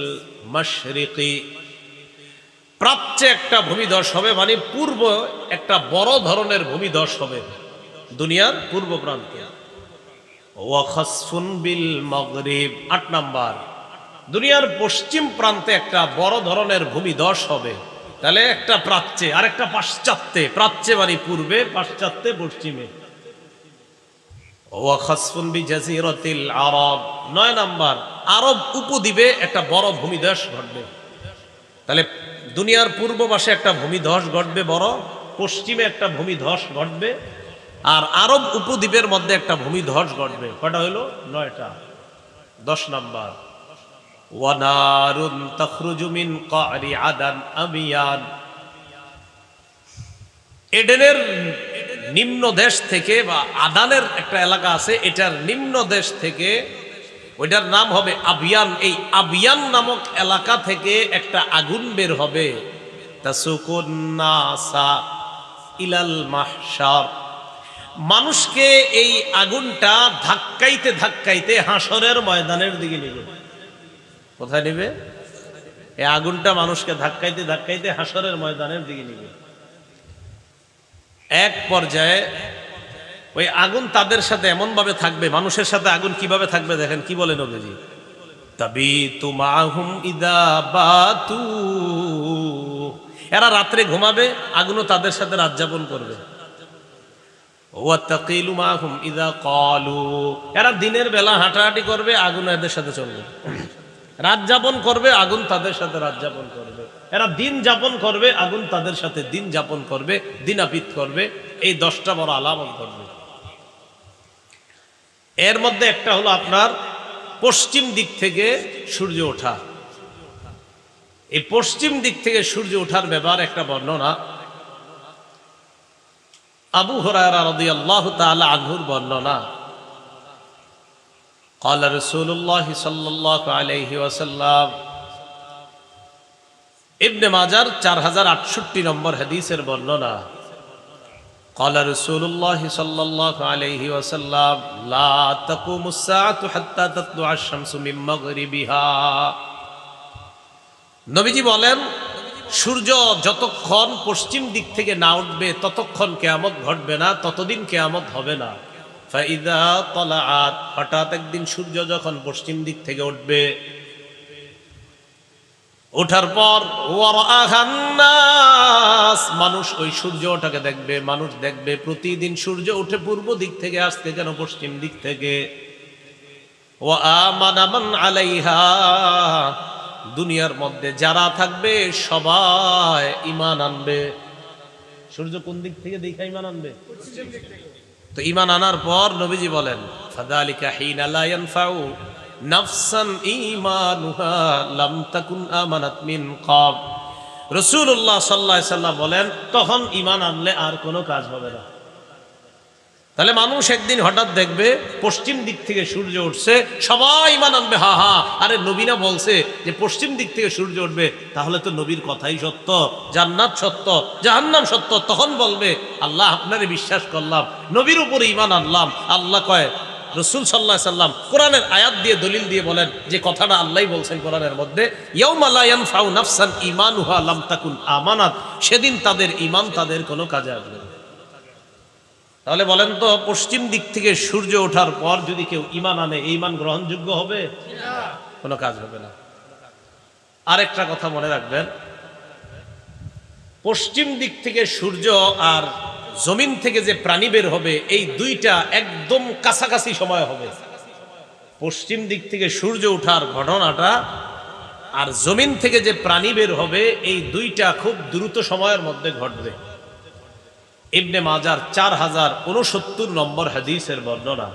মাশরিকি, প্রাচ্যে একটা ভূমিধস হবে, মানে পূর্ব একটা বড় ধরনের ভূমিধস হবে দুনিয়ার পূর্ব প্রান্তে। ওয়া খাসফুন বিল মাগরিব। 8 নাম্বার, দুনিয়ার পশ্চিম প্রান্তে একটা বড় ধরনের ভূমিধস হবে। তাহলে একটা প্রাচ্যে আর একটা পাশ্চাত্যে। প্রাচ্যে মানে পূর্বে, পাশ্চাত্যে পশ্চিমে। ওয়া খাসফুন বিজাজিরাতিল আরব। 9 নাম্বার, আরব উপদ্বীপে একটা বড় ভূমিধস ঘটবে। তাহলে দুনিয়ার পূর্ব পাশে একটা ভূমিধস ঘটবে বড়, পশ্চিমে একটা ভূমিধস ঘটবে, আর আরব উপদ্বীপের মধ্যে একটা ভূমিধস ঘটবে। কয়টা হইল? 9টা। 10 নাম্বার, ওয়া নারুন তাখরুজু মিন ক্বারি আদান আবিয়ান। এডেনের নিম্ন দেশ থেকে, বা আদানের একটা এলাকা আছে, এটার নিম্ন দেশ থেকে, ওইটার নাম হবে আবিয়ান। এই আবিয়ান নামক এলাকা থেকে একটা আগুন বের হবে, তাসুকুন নাসা ইলাল মাহশার। মানুষকে এই আগুনটা ধাক্কাইতে ধাক্কাইতে হাসরের ময়দানের দিকে নিবে। কোথায় নিবে? এই আগুনটা মানুষকে ধাক্কাইতে ধাক্কাইতে হাসরের ময়দানের দিকে নিবে। এক পর্যায়ে ওই আগুন তাদের সাথে এমন ভাবে থাকবে, মানুষের সাথে আগুন কিভাবে থাকবে দেখেন কি বলে নবীজি, তাবিতু মাহুম ইদা বাতু। এরা রাত্রে ঘুমাবে, আগুনও তাদের সাথে রাত যাপন করবে। ওয়া তাকিলু মাহুম ইদা ক্বালু। এরা দিনের বেলা হাঁটাহাঁটি করবে, আগুন এদের সাথে চলবে। রাত যাপন করবে, আগুন তাদের সাথে রাত যাপন করবে। এরা দিন যাপন করবে, আগুন তাদের সাথে দিন যাপন করবে, দিনাপিত করবে। এই 10টা বড় আলামত করবে। এর মধ্যে একটা হলো আপনার পশ্চিম দিক থেকে সূর্য ওঠা। এই পশ্চিম দিক থেকে সূর্য ওঠার ব্যাপার একটা বর্ণনা আবু হুরায়রা রাদিয়াল্লাহু তাআলা আনহুর বর্ণনা। قال رسول الله صلى الله عليه وسلم, ইবনে মাজার 4068 নম্বর হাদিসের বর্ণনা। قال رسول الله صلى الله عليه وسلم لا تقوم الساعة حتى تطلع الشمس من مغربها। নবীজি বলেন, সূর্য যতক্ষণ পশ্চিম দিক থেকে না উঠবে ততক্ষণ কিয়ামত ঘটবে না, ততদিন কিয়ামত হবে না। ফাইদা তলাআত, হঠাৎ একদিন সূর্য যখন পশ্চিম দিক থেকে উঠবে, ওঠার পর ওয়ারাআহান নাস, মানুষ ওই সূর্য ওঠাকে দেখবে। মানুষ দেখবে প্রতিদিন সূর্য উঠে পূর্ব দিক থেকে আসতে, কেন পশ্চিম দিক থেকে। ওয়া আমানা মান আলাইহা, দুনিয়ার মধ্যে যারা থাকবে সবাই ঈমান আনবে। সূর্য কোন দিক থেকে দেখা ঈমান আনবে? তো ঈমান আনার পর নবীজি বলেন, ফাযালিকা হিনা লা ইয়ানফাউ নাফসান ঈমানুহা লাম তাকুন আমানাত মিন ক্বাব। রাসূলুল্লাহ সাল্লাল্লাহু আলাইহি সাল্লাম বলেন, তখন ঈমান আনলে আর কোনো কাজ হবে না। তাহলে মানুষ একদিন হঠাৎ দেখবে পশ্চিম দিক থেকে সূর্য উঠছে, সবাই ঈমান আনবে। হা হা, আরে নবী না বলছে যে পশ্চিম দিক থেকে সূর্য উঠবে, তাহলে তো নবীর কথাই সত্য, জান্নাত সত্য, জাহান্নাম সত্য। তখন বলবে, আল্লাহ আপনারে বিশ্বাস করলাম, নবীর উপরে ঈমান আনলাম। আল্লাহ কয়, রাসূল সাল্লাল্লাহু আলাইহি সাল্লাম কোরআনের আয়াত দিয়ে দলিল দিয়ে বলেন যে কথাটা আল্লাহই বলছেন কোরআনের মধ্যে, ইয়াউমা লা ইয়ানফাউ নাফসান ঈমানুহা লাম তাকুন আমানাত, সেদিন তাদের ঈমান তাদের কোনো কাজে আসবে না। তাহলে বলেন তো, পশ্চিম দিক থেকে সূর্য ওঠার পর যদি কেউ ঈমান আনে, এই ঈমান গ্রহণযোগ্য হবে? কোনো কাজ হবে না। আরেকটা কথা মনে রাখবেন, পশ্চিম দিক থেকে সূর্য আর জমিন থেকে যে প্রাণী বের হবে, এই দুইটা একদম কাছাকাছি সময় হবে। পশ্চিম দিক থেকে সূর্য ওঠার ঘটনাটা আর জমিন থেকে যে প্রাণী বের হবে, এই দুইটা খুব দ্রুত সময়ের মধ্যে ঘটবে। ইবনে মাজার 4069 নম্বর হাদিসের বর্ণনা।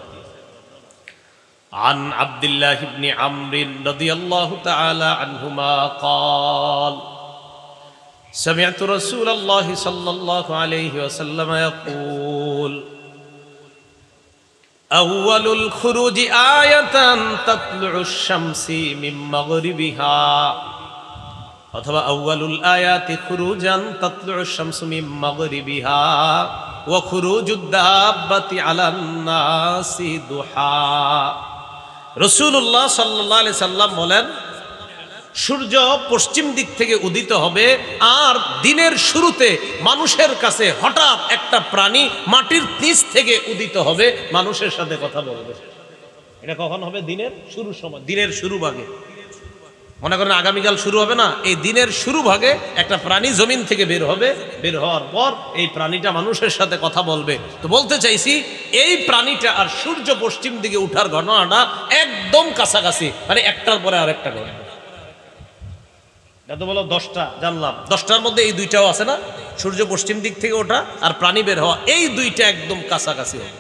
আন আব্দুল্লাহ ইবনে আমর রাদিয়াল্লাহু তাআলা আনহুমা قال سمعت رسول الله صلى الله عليه وسلم يقول أول الخروج آية تطلع الشمس من مغربها، অথবা আউয়ালুল আয়াতি খুরুজান তাতলু'ুশ শামসু মিন মাগরিবিহা ওয়া খুরুজুদ দাব্বাতি আলান নাসি দুহা। রাসূলুল্লাহ সাল্লাল্লাহু আলাইহি সাল্লাম বলেন, সূর্য পশ্চিম দিক থেকে উদিত হবে, আর দিনের শুরুতে মানুষের কাছে হঠাৎ একটা প্রাণী মাটির নিচ থেকে উদিত হবে, মানুষের সাথে কথা বলবে। এটা কখন হবে? দিনের শুরু সময়, দিনের শুরু ভাগে। মনে করেন আগামীকাল শুরু হবে না, এই দিনের শুরু ভাগে একটা প্রাণী জমিন থেকে বের হবে। বের হওয়ার পর এই প্রাণীটা মানুষের সাথে কথা বলবে। তো বলতে চাইছি, এই প্রাণীটা আর সূর্য পশ্চিম দিকে উঠার ঘটনাটা একদম কাছাকাছি, মানে একটার পরে আরেকটা ঘটবে। এটা তো বলো 10টা জানলাম, 10টার মধ্যে এই দুইটাও আছে না, সূর্য পশ্চিম দিক থেকে ওঠা আর প্রাণী বের হওয়া, এই দুইটা একদম কাছাকাছি হবে।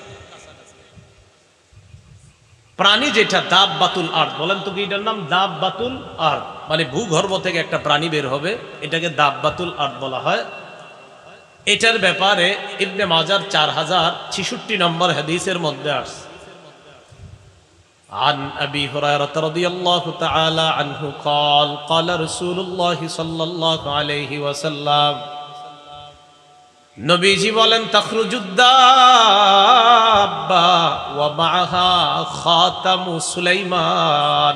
প্রাণী যেটা দাব্বাতুল আরদ, বলেন তো কি এটার নাম? দাব্বাতুল আরদ, মানে ভূগর্ভ থেকে একটা প্রাণী বের হবে, এটাকে দাব্বাতুল আরদ বলা হয়। এটার ব্যাপারে ইবনে মাজার 4066 নম্বর হাদিসের মধ্যে আসছে, عن أبي هريرة رضي الله تعالى عنه قال قال رسول الله صلى الله عليه وسلم নবীজি বলেন তাখরুজুদ দাব্বা ওয়া মাআহা খাতামু সুলাইমান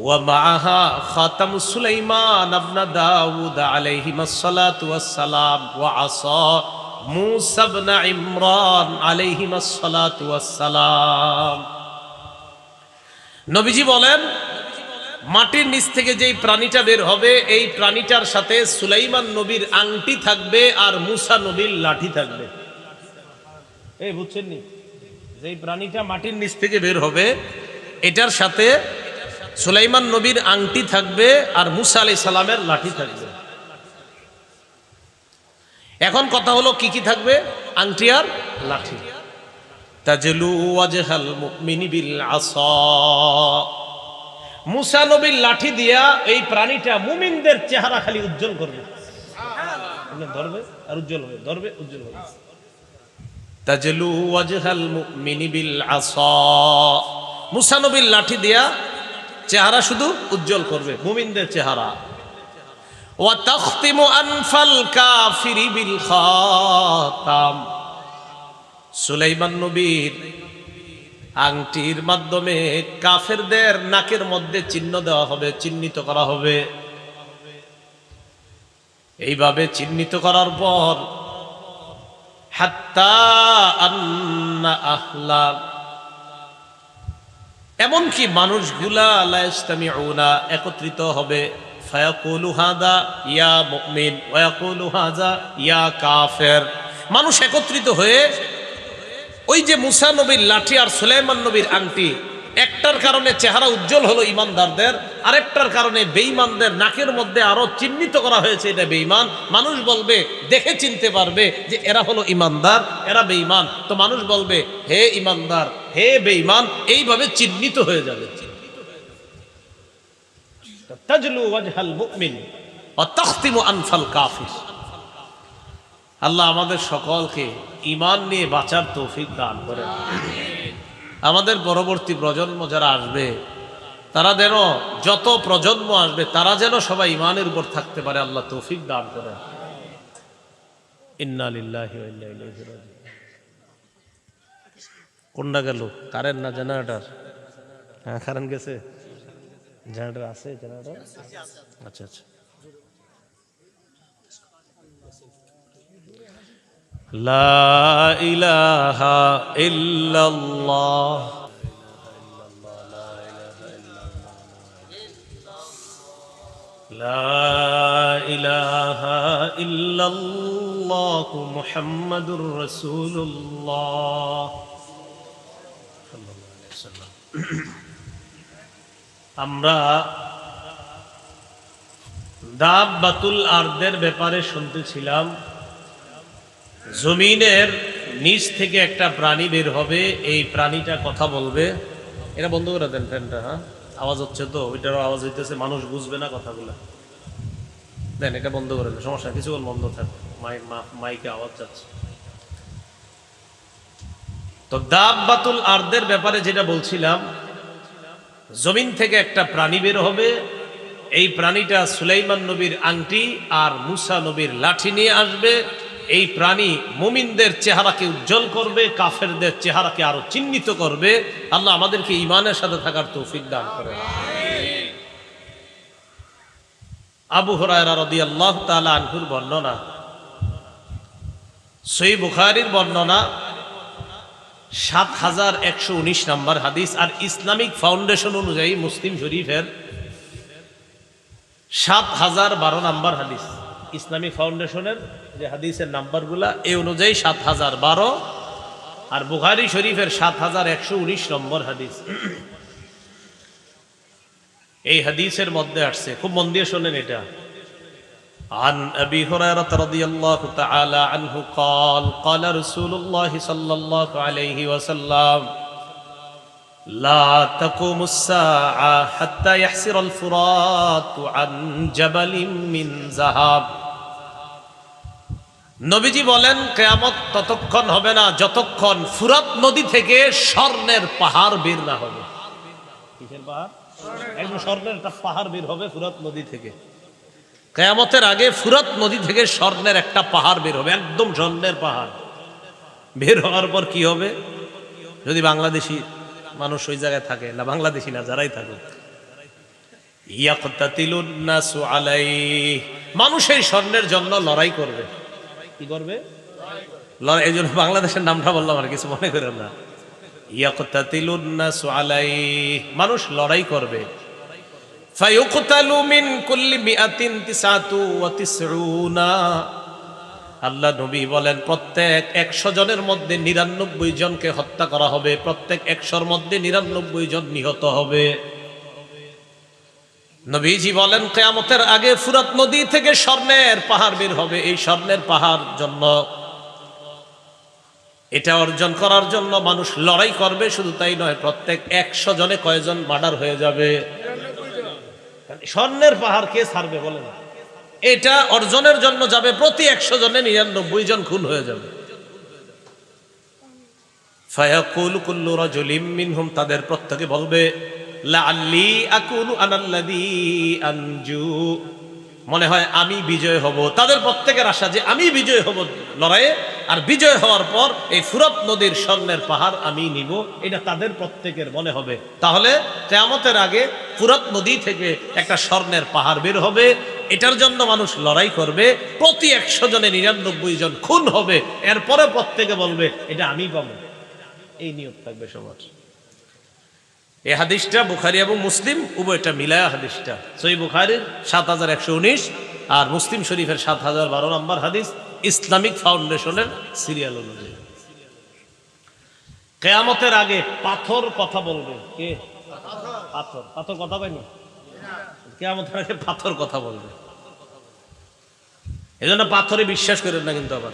ওয়া মাআহা খাতামু সুলাইমান ইবনে দাউদ আলাইহিমাস সালাতু ওয়াস সালাম ওয়া আসা মূসা ইবনে ইমরান আলাইহিমাস সালাতু ওয়াস সালাম। নবীজি বলেন মাটির নিচ থেকে যেই প্রাণীটা বের হবে, এই প্রাণীটার সাথে সুলাইমান নবীর আংটি থাকবে আর মূসা নবীর লাঠি থাকবে। এই বুঝছেন নি, যেই প্রাণীটা মাটির নিচ থেকে বের হবে এটার সাথে সুলাইমান নবীর আংটি থাকবে আর মূসা আলাইহিস সালামের লাঠি থাকবে। এখন কথা হলো কি কি থাকবে? আংটি আর লাঠি। তাজলু ওয়াজহাল মুমিনি বিল আসা, মূসা নবীর লাঠি দিয়া এই প্রাণীটা মুমিনদের চেহারা খালি উজ্জ্বল করবে, ধরবে আর উজ্জ্বল হবে, ধরবে উজ্জ্বল হবে। তাজলু ওয়াজহাল মুমিনি বিল আসা, মূসা নবীর লাঠি দিয়া চেহারা শুধু উজ্জ্বল করবে, মুমিনদের চেহারা। ওয়া তাখতিমু আনফাল কাফিরি বিল খাতাম, সুলাইমান নবীর আংটির মাধ্যমে কাফেরদের নাকের মধ্যে চিহ্ন দেওয়া হবে, চিহ্নিত করা হবে। এইভাবে চিহ্নিত করার পর হাত্তা আন্না আহলা, এমনকি মানুষগুলা লা ইস্তামিউনা, একত্রিত হবে। ফায়াকুলু হাদা ইয়া মুমিন ওয়া ইয়াকুলু হাযা ইয়া কাফের, মানুষ একত্রিত হয়ে ওই যে মূসা নবীর লাঠি আর সুলাইমান নবীর আংটি, একটার কারণে চেহারা উজ্জ্বল হলো ইমানদারদের, আরেকটার কারণে বেঈমানদের নাকের মধ্যে আরো চিহ্নিত করা হয়েছে এটা বেঈমান। মানুষ বলবে, দেখে চিনতে পারবে যে এরা হলো ইমানদার, এরা বেঈমান। তো মানুষ বলবে হে ইমানদার, হে বেঈমান, এইভাবে চিহ্নিত হয়ে যাবে। তাজলু ওয়াজহাল মুমিন ওয়া তাখতিমু আনফাল কাফির। আল্লাহ আমাদের সকলকে ঈমান নিয়ে বাঁচার তৌফিক দান করেন। আমাদের পরবর্তী প্রজন্ম যারা আসবে, তারা যেন, যত প্রজন্ম আসবে তারা যেন সবাই ঈমানের উপর থাকতে পারে, আল্লাহ তৌফিক দান করেন। ইন্না লিল্লাহি ওয়া ইন্না ইলাইহি রাজিউন। কোনটা গেল? কারেন্ট না জেনারেটর? হ্যাঁ কারেন্ট গেছে, জেনারেটর আছে, জেনারেটর আচ্ছা আচ্ছা। লা ইলাহা ইল্লাল্লাহ লা ইলাহা ইল্লাল্লাহু মুহাম্মাদুর রাসূলুল্লাহ সাল্লাল্লাহু আলাইহি ওয়াসাল্লাম। আমরা দাব্বাতুল আরদের ব্যাপারে শুনতেছিলাম। জমিনের নিচ থেকে একটা প্রাণী বের হবে, এই প্রাণীটা কথা বলবে। এটা বন্ধ করে দেন ফ্যানটা, হ্যাঁ আওয়াজ হচ্ছে তো, ওইটারও আওয়াজ হইতেছে, মানুষ বুঝবে না কথাগুলো। দেন এটা বন্ধ করে দেন, সমস্যা কিছুক্ষণ বন্ধ থাকবে, মাইকে আওয়াজ যাচ্ছে। তো দাব্বাতুল আরদের ব্যাপারে যেটা বলছিলাম, জমিন থেকে একটা প্রাণী বের হবে, এই প্রাণীটা সুলাইমান নবীর আংটি আর মূসা নবীর লাঠি নিয়ে আসবে। এই প্রাণী মুমিনদের চেহারাকে উজ্জ্বল করবে, কাফেরদের চেহারাকে আরো চিহ্নিত করবে। আল্লাহ আমাদেরকে ঈমানের সাথে থাকার তৌফিক দান করেন। আবু হুরায়রা রাদিয়াল্লাহু তাআলা আনহুর বর্ণনা, সহিহ বুখারীর বর্ণনা, ৭১১৯ নম্বর হাদিস। আর ইসলামিক ফাউন্ডেশন অনুযায়ী মুসলিম শরীফের ৭০১২ নম্বর হাদিস। ইসলামিক ফাউন্ডেশনের যে হাদিসের নাম্বারগুলা এই অনুযায়ী ৭০১২, আর বুখারী শরীফের ৭১১৯ নম্বর হাদিস। এই হাদিসের মধ্যে আসছে, খুব মন দিয়ে শোনেন এটা। عن أبي هريرة رضي الله تعالى عنه قال قال رسول الله صلى الله عليه وسلم লা তাকুমুস সাআ হাত্তা ইয়াহসিরাল ফুরাতু আন জাবালিন মিন যাহাব। নবীজি বলেন কিয়ামত ততক্ষণ হবে না যতক্ষণ ফুরাত নদী থেকে স্বর্ণের পাহাড় বের না হবে। কিসের পাহাড়? একদম স্বর্ণের একটা পাহাড় বের হবে ফুরাত নদী থেকে। কিয়ামতের আগে ফুরাত নদী থেকে স্বর্ণের একটা পাহাড় বের হবে, একদম স্বর্ণের পাহাড়। বের হওয়ার পর কি হবে? যদি বাংলাদেশি মানুষ ওই জায়গায় থাকে, না বাংলাদেশি না যারাই থাকুক, ইয়াকতাতিলুন নাসু আলাইহি, মানুষ এই স্বর্ণের জন্য লড়াই করবে। কি করবে? লড়াই। এই জন্য বাংলাদেশের নামটা বললাম, আর কিছু মনে করেন না। ইয়াকতাতিলুন নাসু আলাইহি, মানুষ লড়াই করবে। ফায়ুকতালু মিন কুল্লি মিআতিন তিসআতু ওয়া তিসউনা, আল্লাহ নবী বলেন প্রত্যেক 100 জনের মধ্যে 99 জনকে হত্যা করা হবে, প্রত্যেক 100-র মধ্যে 99 জন নিহত হবে। নবীজি বলেন কিয়ামতের আগে ফুরাত নদী থেকে স্বর্ণের পাহাড় বের হবে। এই স্বর্ণের পাহাড় জন্য, এটা অর্জন করার জন্য মানুষ লড়াই করবে। শুধু তাই নয়, প্রত্যেক 100 জনে কয়জন মার্ডার হয়ে যাবে? স্বর্ণের পাহাড় কে ছাড়বে বলেন? এটা অর্জনের জন্য যাবে প্রতি 100 জনে 99 জন খুন হয়ে যাবে। ফায়াকুলু কুল্লু রাজুলিম মিনহুম, তাদের প্রত্যেকে বলবে লাআল্লি আকুনু আনাল্লাযী আনজু, মনে হয় আমি বিজয় হব। তাদের প্রত্যেকের আশা যে আমি বিজয় হব লড়াইয়ে, আর বিজয় হওয়ার পর এই ফুরাত নদীর স্বর্ণের পাহাড় আমি নিব, এটা তাদের প্রত্যেকের মনে হবে। তাহলে কিয়ামতের আগে ফুরাত নদী থেকে একটা স্বর্ণের পাহাড় বের হবে, এটার জন্য মানুষ লড়াই করবে। প্রতি 100 জনে 99 জন খুন হবে, এরপরে প্রত্যেকে বলবে এটা আমি পাবো। এই নিয়ত থাকবে সবার। এই হাদিসটা বুখারী এবং মুসলিম উভয়টা মিলায়া হাদিসটা, সহিহ বুখারীর 7119 আর মুসলিম শরীফের 7012 নম্বর হাদিস, ইসলামিক ফাউন্ডেশনের সিরিয়াল অনুযায়ী। কিয়ামতের আগে পাথর কথা বলবে। কে? পাথর। পাথর কথা পাইনি? কিয়ামতের আগে পাথর কথা বলবে। এজন্য পাথরে বিশ্বাস করেন না, কিন্তু আবার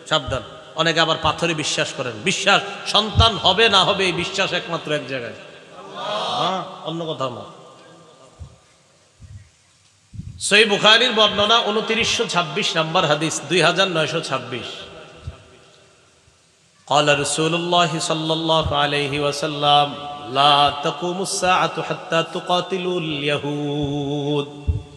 সাবধান। অনেকে আবার পাথরে বিশ্বাস করেন। বিশ্বাস সন্তান হবে না হবে এই বিশ্বাস একমাত্র এক জায়গায়, অন্য কোথাও না। সহিহ বুখারীর বর্ণনা 2926 নম্বর হাদিস, 2926। قال رسول الله صلى الله عليه وسلم لا تقوم الساعة حتى تقاتلوا اليهود